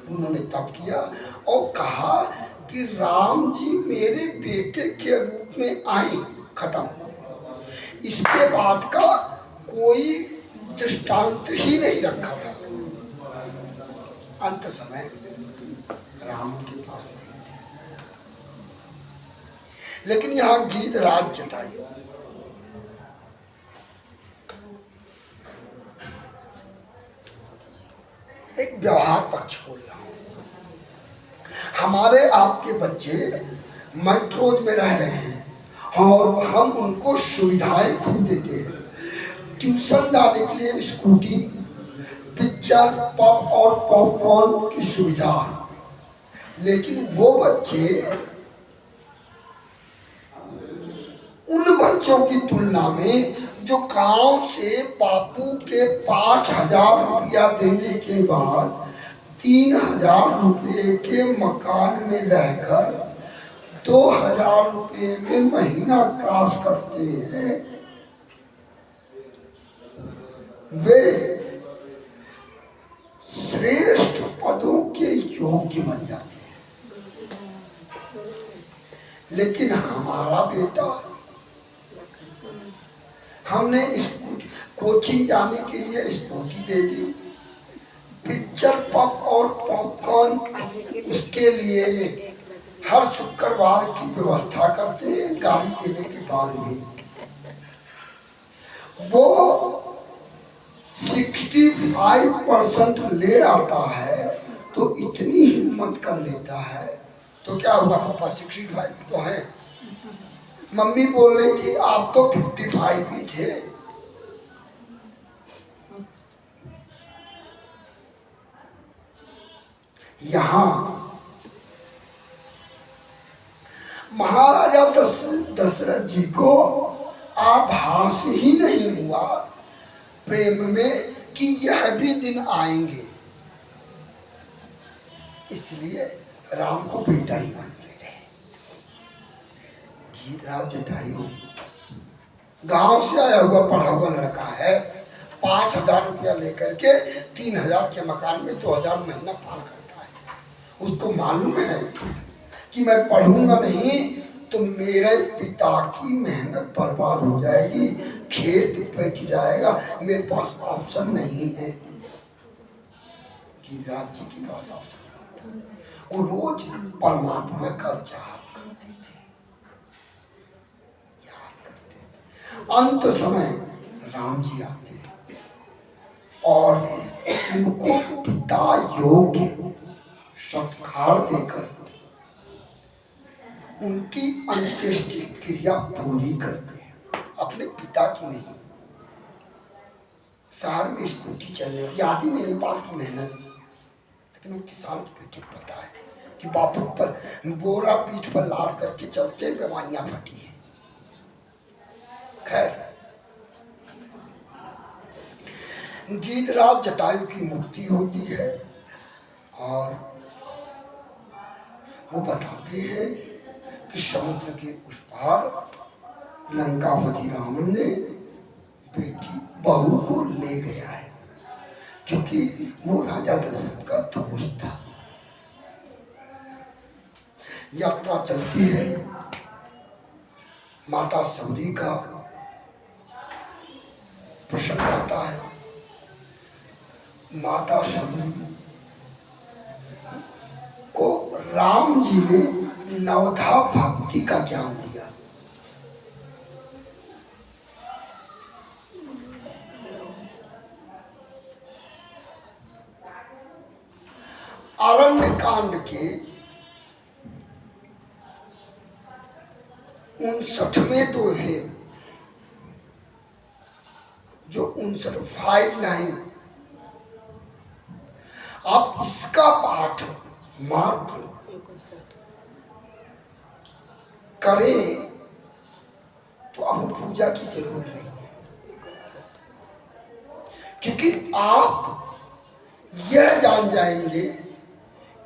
उन्होंने तप किया और कहा कि राम जी मेरे बेटे के रूप में आए, खत्म। इसके बाद का कोई दृष्टांत ही नहीं रखा था। अंत समय राम के पास नहीं थे, लेकिन यहाँ गीधराज जटायु, एक व्यवहार पक्ष बोल रहा हूं। हमारे आपके बच्चे मेट्रोज में रह रहे हैं और हम उनको सुविधाएं खूब देते हैं, ट्यूशन जाने के लिए स्कूटी, पिक्चर, पॉप और पॉपकॉर्न की सुविधा, लेकिन वो बच्चे उन बच्चों की तुलना में जो गांव से बापू के 5,000 रुपया देने के बाद 3,000 रुपये के मकान में रहकर 2,000 रुपये में महीना क्रॉस करते हैं, वे श्रेष्ठ पदों के योग्य बन जाते हैं। लेकिन हमारा बेटा, हमने स्कूटी कोचिंग जाने के लिए स्कूटी दे दी, पिक्चर पॉप और पॉपकॉर्न उसके लिए हर शुक्रवार की व्यवस्था करते हैं। गाड़ी देने के बाद भी वो 65% ले आता है, तो इतनी हिम्मत कर लेता है। तो क्या हुआ, पापा 65 तो है, मम्मी बोल रही थी आप तो 55 ही थे। यहाँ महाराजा दशरथ जी को आभास ही नहीं हुआ प्रेम में कि यह भी दिन आएंगे, इसलिए राम को बेटा ही मान रहे। गीतराज जटायु गांव से आया हुआ पढ़ा हुआ लड़का है, 5,000 रुपया लेकर के 3,000 के मकान में 2,000 महीना पार करता है। उसको मालूम है कि मैं पढ़ूंगा नहीं तो मेरे पिता की मेहनत बर्बाद हो जाएगी, खेत बिक जाएगा, मेरे पास ऑप्शन नहीं है। गीतराज जी के पास ऑप्शन नहीं था। वो रोज परमात्मा का जाप करते थे, याद करते थे। अंत समय राम जी आते और उनको पिता योग्य सत्कार देकर उनकी अंत्येष्टि क्रिया पूरी करते हैं, अपने पिता की नहीं। शहर में स्कूटी चलने याद ही नहीं बाप की मेहनत, लेकिन वो किसान के बेटे को पता है कि बापू पर बोरा पीठ पर लाद करके चलते बीमारियां फटी हैं। खैर, गीतराज जटायु की मुक्ति होती है और वो बताते हैं कि समुद्र के उस पार लंकापति रावण ने बेटी बहू को ले गया है, क्योंकि वो राजा दशरथ का दोस्त था। यात्रा चलती है, माता सौदी का प्रसंग आता है। माता सौदी को राम जी ने नवधा भक्ति का ज्ञान दिया। अरण्य कांड के 59वें दोहे जो 59 आप इसका पाठ मात्र करें तो आपको पूजा की जरूरत नहीं है, क्योंकि आप यह जान जाएंगे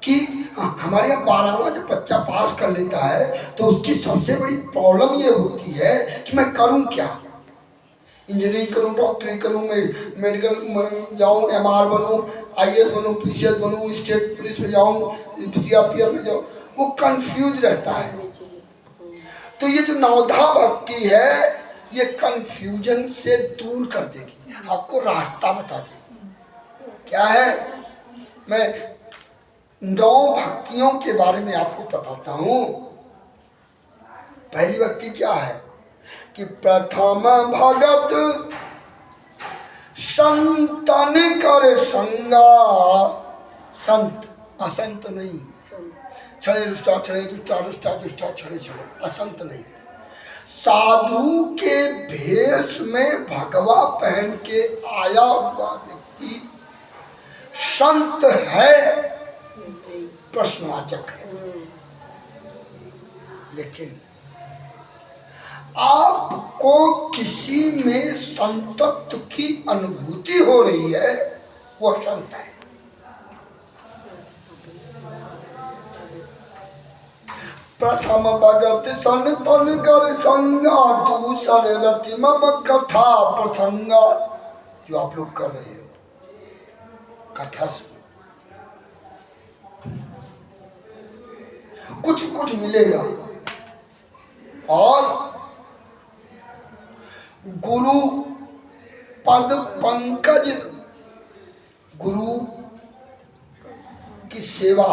कि हमारे यहाँ 12वां जब बच्चा पास कर लेता है तो उसकी सबसे बड़ी प्रॉब्लम ये होती है कि मैं करूं क्या, इंजीनियरिंग करूं, डॉक्टरी करूं, मेडिकल जाऊं, MR बनूं, IAS बनूं, PCS बनूं, स्टेट पुलिस में जाऊं, CRPF में जाऊं, वो कंफ्यूज रहता है। तो ये जो नवधा भक्ति है ये कंफ्यूजन से दूर कर देगी, आपको रास्ता बता देगी। क्या है, मैं 9 भक्तियों के बारे में आपको बताता हूं। पहली भक्ति क्या है कि प्रथम भगत संतन कर संगा, संत असंत नहीं, छड़े रुष्टा छड़े दुष्टा रुष्टा दुष्टा छड़े छड़े, असंत नहीं। साधु के भेष में भगवा पहन के आया हुआ व्यक्ति संत है, प्रश्नवाचक है। लेकिन आपको किसी में संतत्व की अनुभूति हो रही है, वो संत है। प्रथम भगत सन तन कर संगा, दूसर रति मम कथा प्रसंगा। जो आप लोग कर रहे हो कथा सुनो, कुछ कुछ मिलेगा। और गुरु पद पंकज, गुरु की सेवा।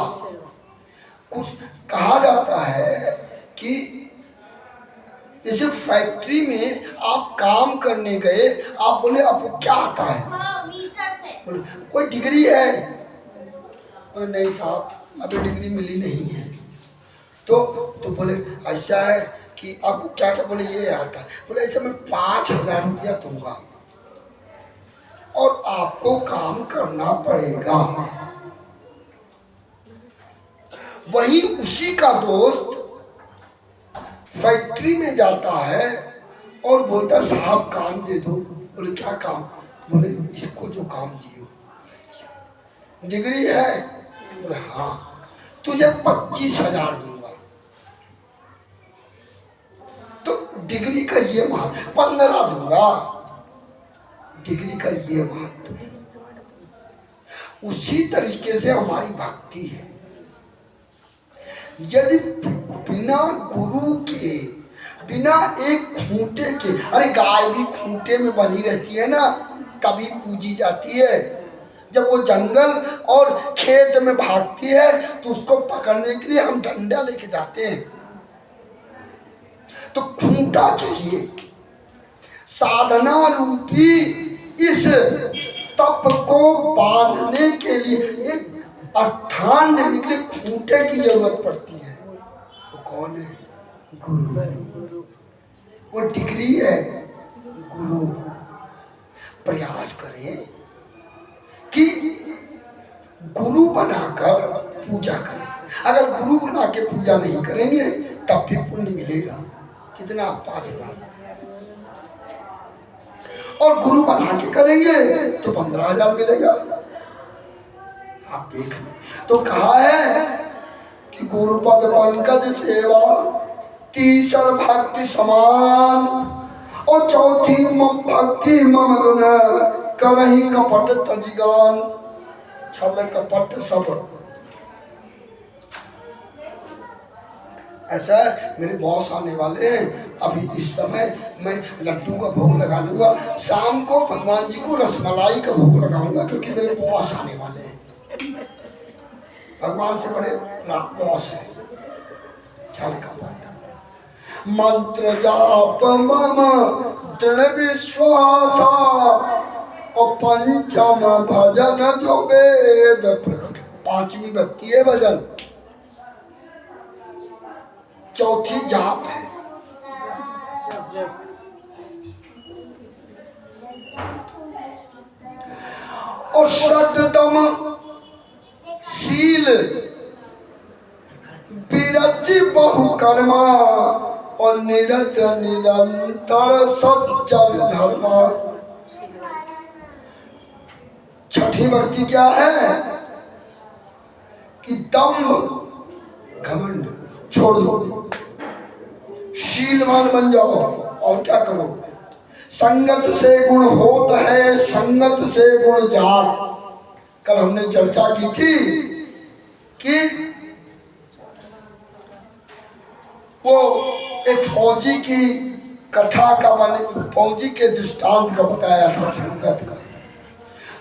कुछ कहा जाता है कि जैसे फैक्ट्री में आप काम करने गए, आप बोले आपको क्या आता है, बोले कोई डिग्री है, बोले नहीं साहब अभी डिग्री मिली नहीं है। तो बोले ऐसा है कि आपको क्या क्या, बोले ये आता है। बोले ऐसा मैं 5,000 रुपया दूंगा और आपको काम करना पड़ेगा। वहीं उसी का दोस्त फैक्ट्री में जाता है और बोलता साहब काम दे दो। बोले क्या काम, बोले इसको जो काम दियो। डिग्री है, बोले हाँ तुझे 25,000 दूंगा। तो डिग्री का ये महत्व, 15 दूंगा, डिग्री का ये महत्व। उसी तरीके से हमारी भक्ति है। यदि बिना गुरु के, बिना एक खूंटे के, अरे गाय भी खूंटे में बनी रहती है ना, तभी पूजी जाती है। जब वो जंगल और खेत में भागती है तो उसको पकड़ने के लिए हम डंडा लेके जाते हैं। तो खूंटा चाहिए। साधना रूपी इस तप को बांधने के लिए, एक स्थान देने के लिए खूंटे की जरूरत पड़ती है। वो कौन है? गुरु। वो डिग्री है गुरु। प्रयास करें कि गुरु बनाकर पूजा करें। अगर गुरु बना के पूजा नहीं करेंगे तब भी पुण्य मिलेगा। कितना? 5,000। और गुरु बना के करेंगे तो 15,000 मिलेगा। आप देख लें। तो कहा है कि गुरुपद पंकज सेवा, तीसर भक्ति समान, और चौथी मम भक्ति मम गुण, करही कपट तजगान। छल कपट सब। ऐसा है, मेरे बॉस आने वाले हैं। अभी इस समय मैं लड्डू का भोग लगा लूंगा, शाम को भगवान जी को रसमलाई का भोग लगाऊंगा, क्योंकि मेरे बॉस आने वाले हैं। भगवान से बड़े बॉस है। छल कपट। मंत्र जाप मम दृढ़ विश्वासा, और पंचम भजन जो वेद प्रकट। 5वीं भक्ति है भजन, चौथी जाप है। और षटतम शील, विरति बहुकर्मा, और निरत निरंतर सज्जन धर्मा। छठी भक्ति क्या है? कि दंभ घमंड छोड़ दो, शीलवान बन जाओ। और क्या करो? संगत से गुण होत है, संगत से गुण जात। कल हमने चर्चा की थी कि वो एक फौजी की कथा का, माने फौजी के दृष्टांत का बताया था संगत का।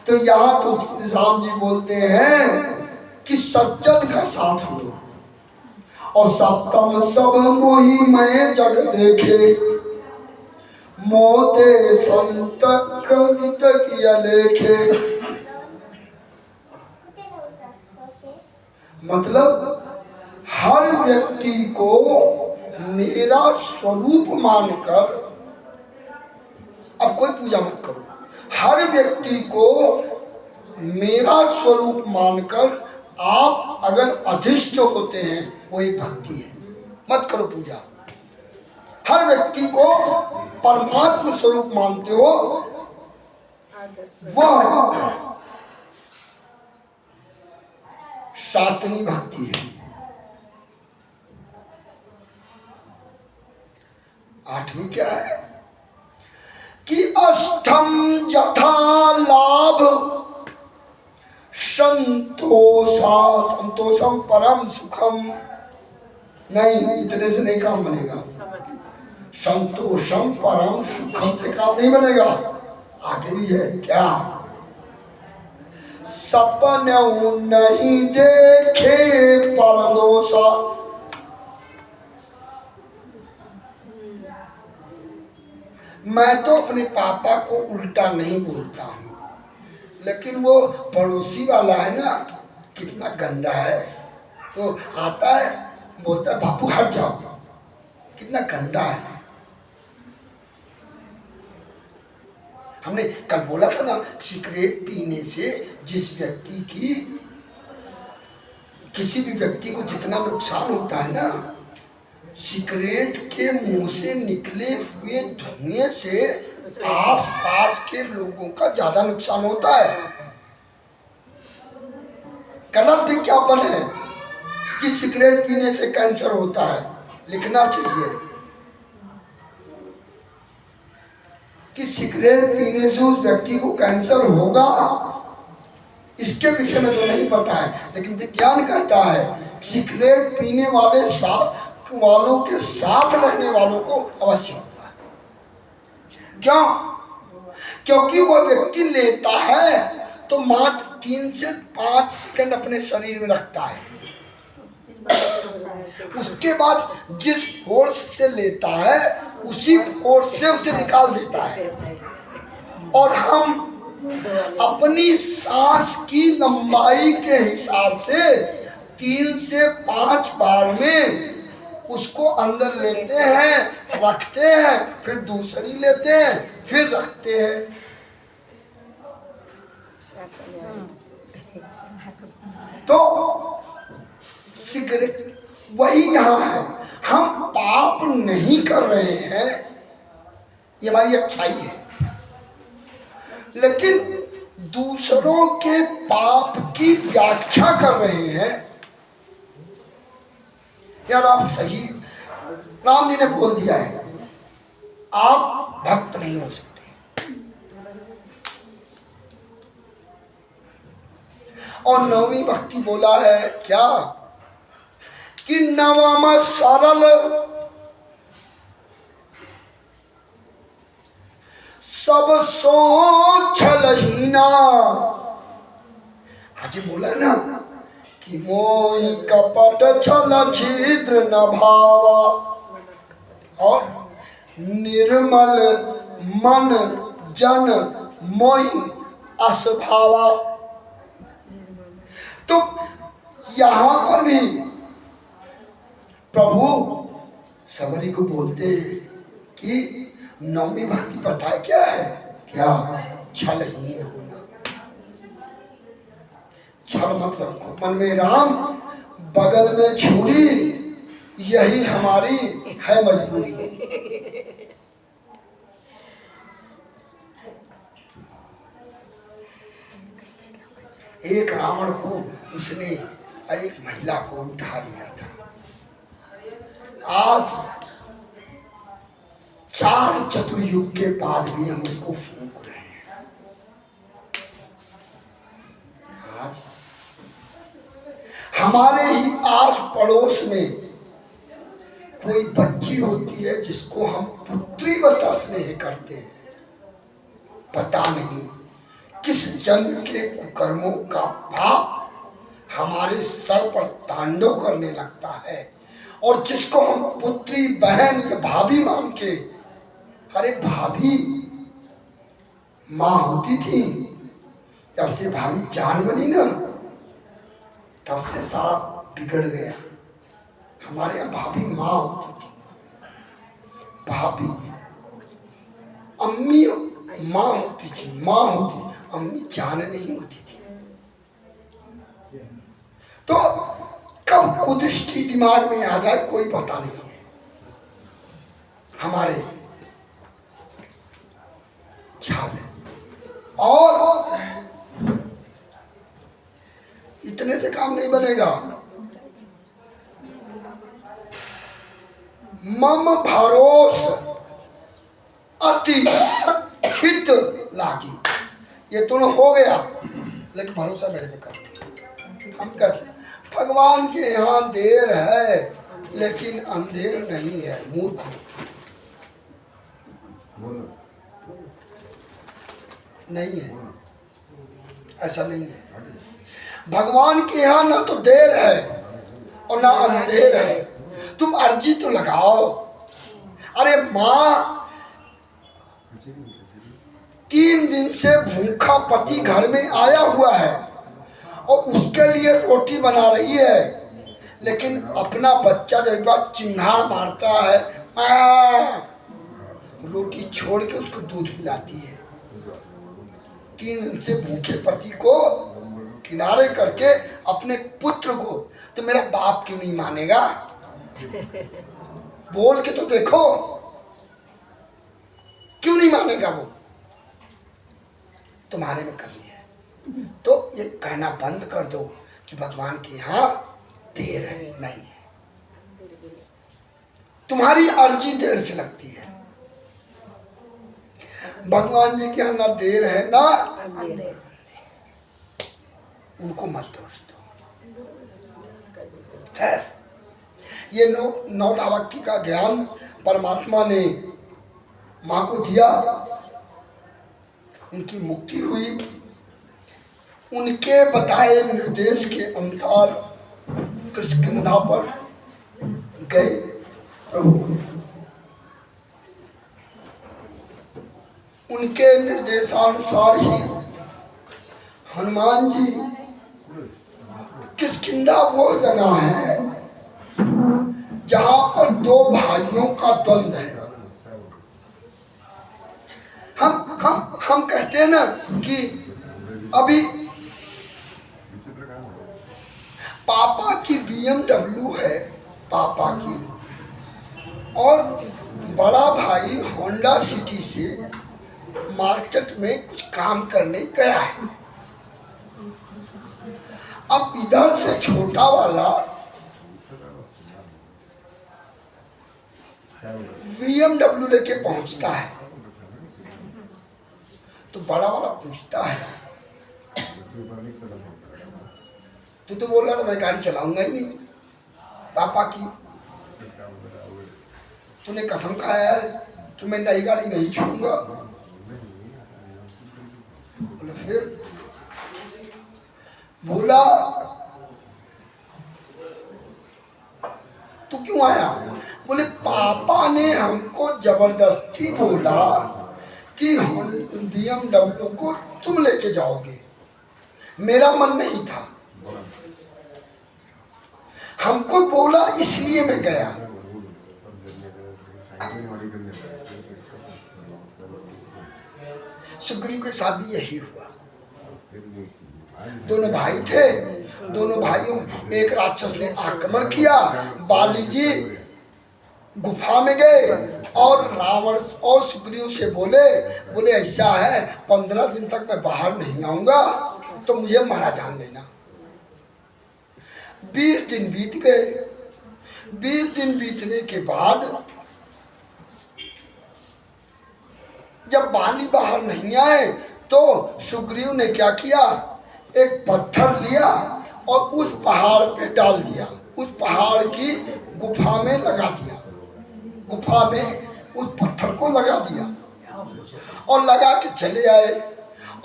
तो यहाँ तो राम जी बोलते हैं कि सज्जन का साथ लो। और सप्तम सब मोहि मैं जग देखे, मोते संत कवित किया लेखे। मतलब हर व्यक्ति को मेरा स्वरूप मानकर, अब कोई पूजा मत करो, हर व्यक्ति को मेरा स्वरूप मानकर आप अगर अधिष्ठ होते हैं, वो एक भक्ति है। मत करो पूजा। हर व्यक्ति को परमात्मा स्वरूप मानते हो, वह 7वीं भक्ति है। आठवीं क्या है कि अष्टम यथा लाभ संतोषम परम सुखम। नहीं, इतने से नहीं काम बनेगा। संतोषम परम सुखम से काम नहीं बनेगा। आगे भी है क्या, सपन नहीं देखे परदोषा। मैं तो अपने पापा को उल्टा नहीं बोलता हूँ, लेकिन वो पड़ोसी वाला है ना, कितना गंदा है। तो आता है, बोलता है बापू हट जाओ, कितना गंदा है। हमने कल बोला था ना, सिगरेट पीने से जिस व्यक्ति की, किसी भी व्यक्ति को जितना नुकसान होता है ना, सिगरेट के मुंह से निकले हुए धुएं से आस पास के लोगों का ज्यादा नुकसान होता है। गलत विज्ञापन है कि सिगरेट पीने से कैंसर होता है, लिखना चाहिए कि सिगरेट पीने से उस व्यक्ति को कैंसर होगा। इसके विषय में तो नहीं पता है, लेकिन विज्ञान कहता है सिगरेट पीने वालों के साथ रहने वालों को अवश्य होगा। क्यों? क्योंकि वह व्यक्ति लेता है तो मात्र 3 से 5 सेकंड अपने शरीर में रखता है, उसके बाद जिस फोर्स से लेता है उसी फोर्स से उसे निकाल देता है। और हम अपनी सांस की लंबाई के हिसाब से 3 से 5 बार में उसको अंदर लेते हैं, रखते हैं, फिर दूसरी लेते हैं, फिर रखते हैं। तो सिगरेट वही यहाँ है, हम पाप नहीं कर रहे हैं, ये हमारी अच्छाई है, लेकिन दूसरों के पाप की व्याख्या कर रहे हैं। यार आप सही, राम जी ने बोल दिया है आप भक्त नहीं हो सकते। और 9वीं भक्ति बोला है क्या कि नवम सरल सब सोचलहीना। आगे बोला ना कि मोहि कपट छल छिद्र न भावा और निर्मल मन जन मोहि असभावा। तो यहां पर भी प्रभु सबरी को बोलते हैं कि 9वीं भक्ति पता है क्या है, क्या छलहीन होना। छल मत रखो मन में राम, बगल में छुरी, यही हमारी है मजबूरी। एक रावण को उसने एक महिला को उठा लिया था। आज 4 चतुर्युग के बाद भी हम उसको फूंक रहे हैं। आज हमारे ही आस पड़ोस में कोई बच्ची होती है जिसको हम पुत्रीवत स्नेह करते हैं, पता नहीं किस जन्म के कुकर्मों का पाप हमारे सर पर तांडव करने लगता है। और जिसको हम पुत्री, बहन या भाभी मान के, अरे भाभी माँ होती थी, जब से भाभी जान बनी ना तब से सारा बिगड़ गया। हमारे यहाँ भाभी माँ होती थी, भाभी अम्मी माँ होती थी, माँ होती, अम्मी जान नहीं होती थी। तो कब कुदृष्टि दिमाग में आ जाए कोई पता नहीं है। हमारे ख्याल है। और इतने से काम नहीं बनेगा। मम भरोस अति हित लागी। ये तो हो गया, लेकिन भरोसा मेरे पे कर। हम कहते भगवान के यहाँ देर है लेकिन अंधेर नहीं है। मूर्ख नहीं है, ऐसा नहीं है। भगवान के यहाँ ना तो देर है और ना अंधेर है। तुम अर्जी तो लगाओ। अरे माँ 3 दिन से भूखा पति घर में आया हुआ है और उसके लिए रोटी बना रही है, लेकिन अपना बच्चा जब एक बार चिंगाड़ मारता है रोटी छोड़ के उसको दूध पिलाती है। 3 दिन से भूखे पति को किनारे करके अपने पुत्र को, तो मेरा बाप क्यों नहीं मानेगा? बोल के तो देखो, क्यों नहीं मानेगा वो? तुम्हारे में कमी है। तो ये कहना बंद कर दो कि भगवान के यहाँ देर है, नहीं है। तुम्हारी अर्जी देर से लगती है। भगवान जी के यहाँ ना देर है ना अंधेर। उनको मत दोष दो। खैर, ये नौ दावक्ति का ज्ञान परमात्मा ने माँ को दिया, उनकी मुक्ति हुई। उनके बताए निर्देश के अनुसार कृष्णकिंधा पर गए प्रभु। उनके निर्देशानुसार ही हनुमान जी, किष्किंधा वो जगह है जहां पर 2 भाइयों का द्वंद्व है। हम कहते हैं ना कि अभी पापा की BMW है, पापा की, और बड़ा भाई होंडा सिटी से मार्केट में कुछ काम करने गया है। अब इधर से छोटा वाला BMW लेके पहुंचता है, तो बड़ा वाला पूछता है, तू तो बोल रहा था मैं गाड़ी चलाऊंगा ही नहीं पापा की, तूने कसम खाया है कि मैं नई गाड़ी नहीं छूऊंगा। बोले फिर? बोला तू क्यों आया? बोले पापा ने हमको जबरदस्ती बोला कि BMW को तुम लेके जाओगे, मेरा मन नहीं था, हमको बोला इसलिए मैं गया। सुग्रीव के साथ भी यही हुआ। दोनों भाई थे, दोनों भाइयों, एक राक्षस ने आक्रमण किया, बाली जी गुफा में गए और रावण और सुग्रीव से बोले ऐसा है 15 दिन तक मैं बाहर नहीं आऊंगा तो मुझे मारा जान देना। 20 दिन बीत गए। 20 दिन बीतने के बाद जब बाली बाहर नहीं आए तो सुग्रीव ने क्या किया, एक पत्थर लिया और उस पहाड़ पे डाल दिया, उस पहाड़ की गुफा में लगा दिया, गुफा में उस पत्थर को लगा दिया और लगा के चले आए।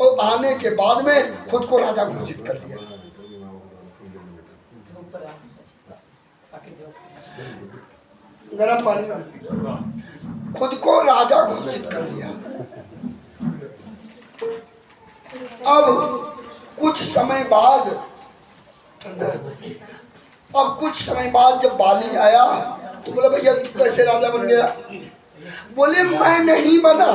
और आने के बाद में खुद को राजा घोषित कर लिया। गरम पानी, खुद को राजा घोषित कर लिया। अब कुछ समय बाद जब बाली आया तो बोला भैया तू कैसे राजा बन गया? बोले मैं नहीं बना,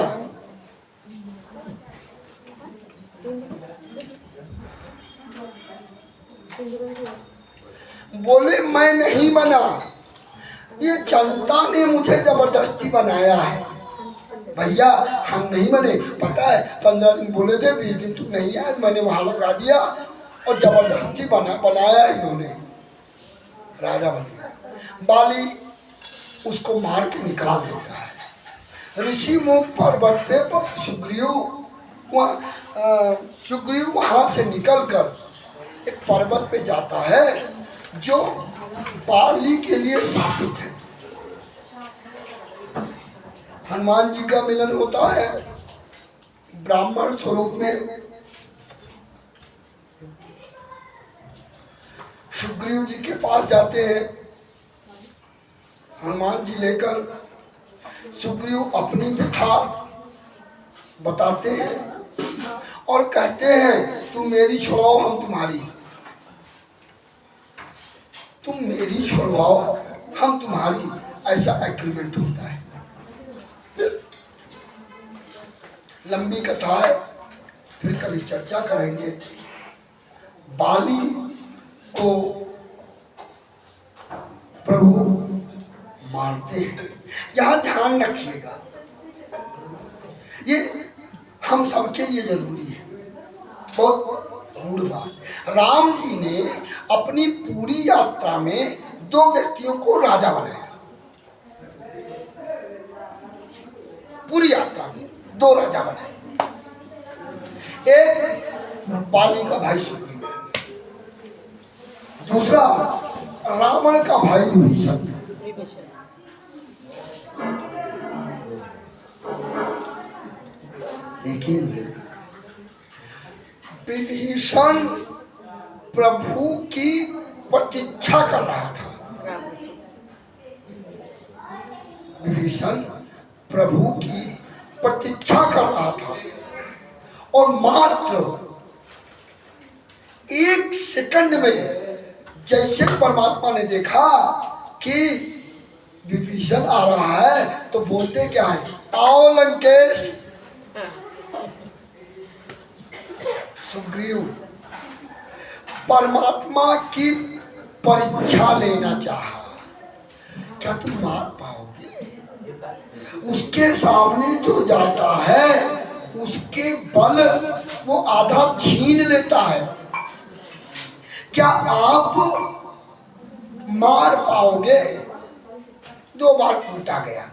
बोले मैं नहीं बना, ये जनता ने मुझे जबरदस्ती बनाया है। भैया हम नहीं बने, पता है 15 दिन बोले थे, 20 दिन तू नहीं आया, मैंने वहां लगा दिया और जबरदस्ती बनाया इन्होंने, राजा बन गया। बाली उसको मार के निकाल देता है। ऋषि मुख पर्वत पे सुग्रीव वहां से निकलकर एक पर्वत पे जाता है जो बाली के लिए शापित है। हनुमान जी का मिलन होता है ब्राह्मण स्वरूप में। सुग्रीव जी के पास जाते हैं हनुमान जी लेकर। सुग्रीव अपनी व्यथा बताते हैं और कहते हैं तुम मेरी छुड़ाओ हम तुम्हारी, तुम मेरी छुड़वाओ हम तुम्हारी, ऐसा एग्रीमेंट होता है। लंबी कथा है, फिर कभी चर्चा करेंगे। बाली को प्रभु मारते हैं। यहां ध्यान रखिएगा, ये हम सबके लिए जरूरी है। बहुत गूढ़ बात। राम जी ने अपनी पूरी यात्रा में 2 व्यक्तियों को राजा बनाया। पूरी यात्रा में 2 राजा बनाए। एक बाली का भाई सुग्रीव, दूसरा रावण का भाई विभीषण। लेकिन विभीषण प्रभु की प्रतीक्षा कर रहा था। विभीषण प्रभु की प्रतीक्षा कर रहा था और मात्र 1 सेकंड में जैसे परमात्मा ने देखा कि विभीषण आ रहा है तो बोलते क्या है, आओ लंकेश। सुग्रीव परमात्मा की परीक्षा लेना चाहा, क्या तुम मार पाओगे? उसके सामने जो जाता है उसके बल वो आधा छीन लेता है, क्या आप मार पाओगे? 2 बार टूटा गया,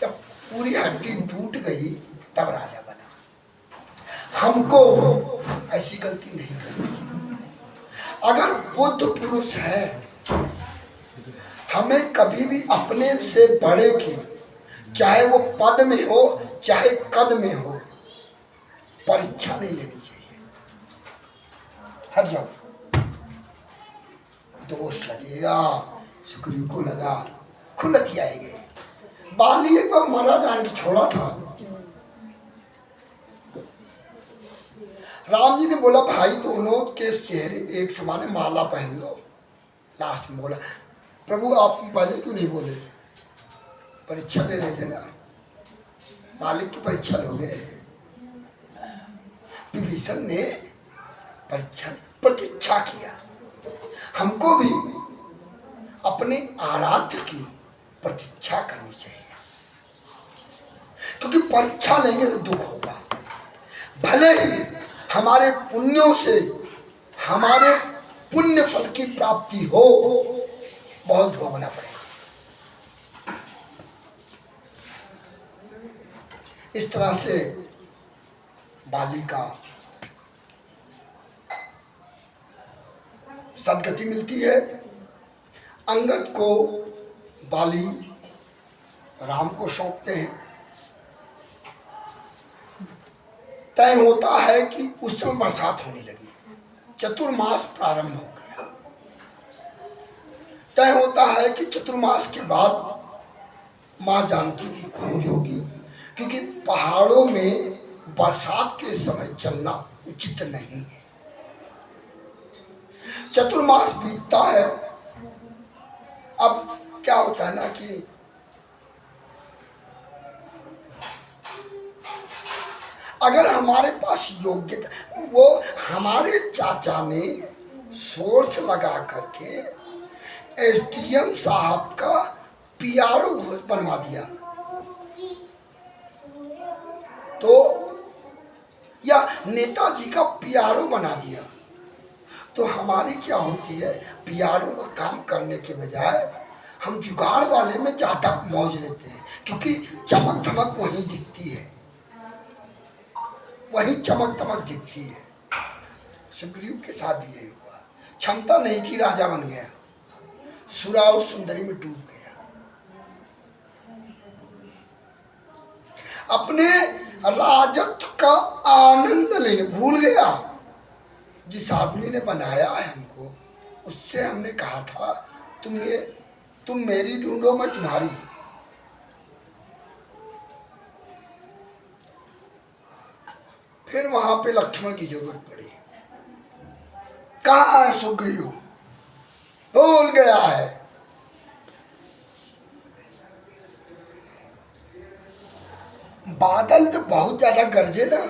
जब पूरी हड्डी टूट गई तब राजा बना। हमको ऐसी गलती नहीं करनी चाहिए। अगर बुद्ध पुरुष है, हमें कभी भी अपने से बड़े की, चाहे वो पद में हो चाहे कद में हो, परीक्षा नहीं लेनी चाहिए। हट जाओ, दोष लगेगा। सुग्रीव को लगा, खुलती आएगी। बाली एक बार मारा जान के छोड़ा था। राम जी ने बोला भाई दोनों के चेहरे एक समान है, माला पहन लो। लास्ट में बोला प्रभु आप पहले क्यों नहीं बोले? परीक्षा ले रहे थे ना, मालिक की परीक्षा लोगे। विभीषण ने प्रतीक्षा किया। हमको भी अपने आराध्य की प्रतीक्षा करनी चाहिए, क्योंकि परीक्षा लेंगे तो दुख होगा। भले ही हमारे पुण्यों से हमारे पुण्य फल की प्राप्ति हो, बहुत भोगना पड़ेगा। इस तरह से बाली का सदगति मिलती है। अंगद को बाली राम को सौंपते हैं। तय होता है कि उस समय बरसात होने लगी, चतुर्मास प्रारंभ हो गया। तय होता है कि चतुर्मास के बाद माँ जानकी की खोज होगी, क्योंकि पहाड़ों में बरसात के समय चलना उचित नहीं है। चतुर्मास बीतता है। अब क्या होता है ना कि अगर हमारे पास योग्यता, वो हमारे चाचा ने सोर्स लगा करके एसडीएम साहब का पीआरओ बनवा दिया, तो या नेताजी का पीआरओ बना दिया, तो हमारी क्या होती है, पीआरओ का काम करने के बजाय हम जुगाड़ वाले में ज़्यादा मौज लेते हैं, क्योंकि चमक धमक वहीं दिखती है, वहीं चमक धमक दिखती है। सुग्रीव के साथ भी यही हुआ, क्षमता नहीं थी, राजा बन गया, सुरा और सुंदरी में डूब गया। अपने राजत्व का आनंद लेने भूल गया। जिस आदमी ने बनाया है हमको, उससे हमने कहा था तुम मेरी ढूंढो, मैं तुम्हारी। फिर वहां पे लक्ष्मण की जरूरत पड़ी। कहाँ है सुग्रीव? भूल गया है। बादल तो बहुत ज्यादा गरजे ना,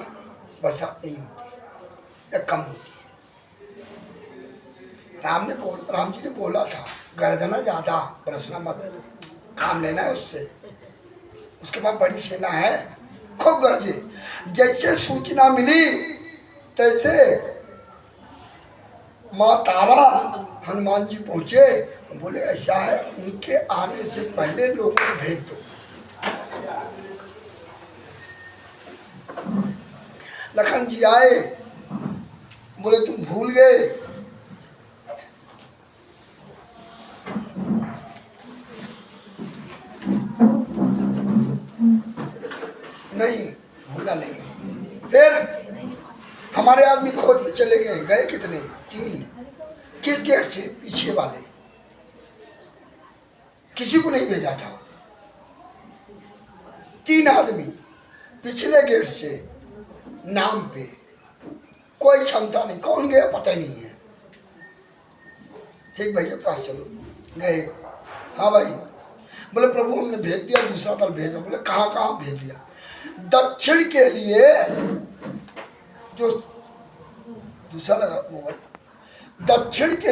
बरसात नहीं होती या कम होती है। राम जी ने बोला था गरजना ज्यादा, बरसना मत, काम लेना है उससे। उसके बाद बड़ी सेना है, खूब गरजे। जैसे सूचना मिली तैसे माँ तारा हनुमान जी पहुंचे, बोले ऐसा है, उनके आने से पहले लोगों को भेज दो। लखन जी आए, बोले तुम भूल गए। नहीं भूला नहीं। फिर हमारे आदमी खोज में चले गए। गए कितने? 3। किस गेट से? पीछे वाले, किसी को नहीं भेजा था। 3 आदमी पिछले गेट से, नाम पे, कोई क्षमता नहीं, कौन गया पता ही नहीं है। ठीक भैया पास चलो। गए, हाँ भाई। बोले प्रभु हमने भेज दिया, दूसरा दल भेज रहा। बोले कहाँ कहाँ भेज दिया? दक्षिण के लिए जो दूसरा लगा मोबाइल, दक्षिण के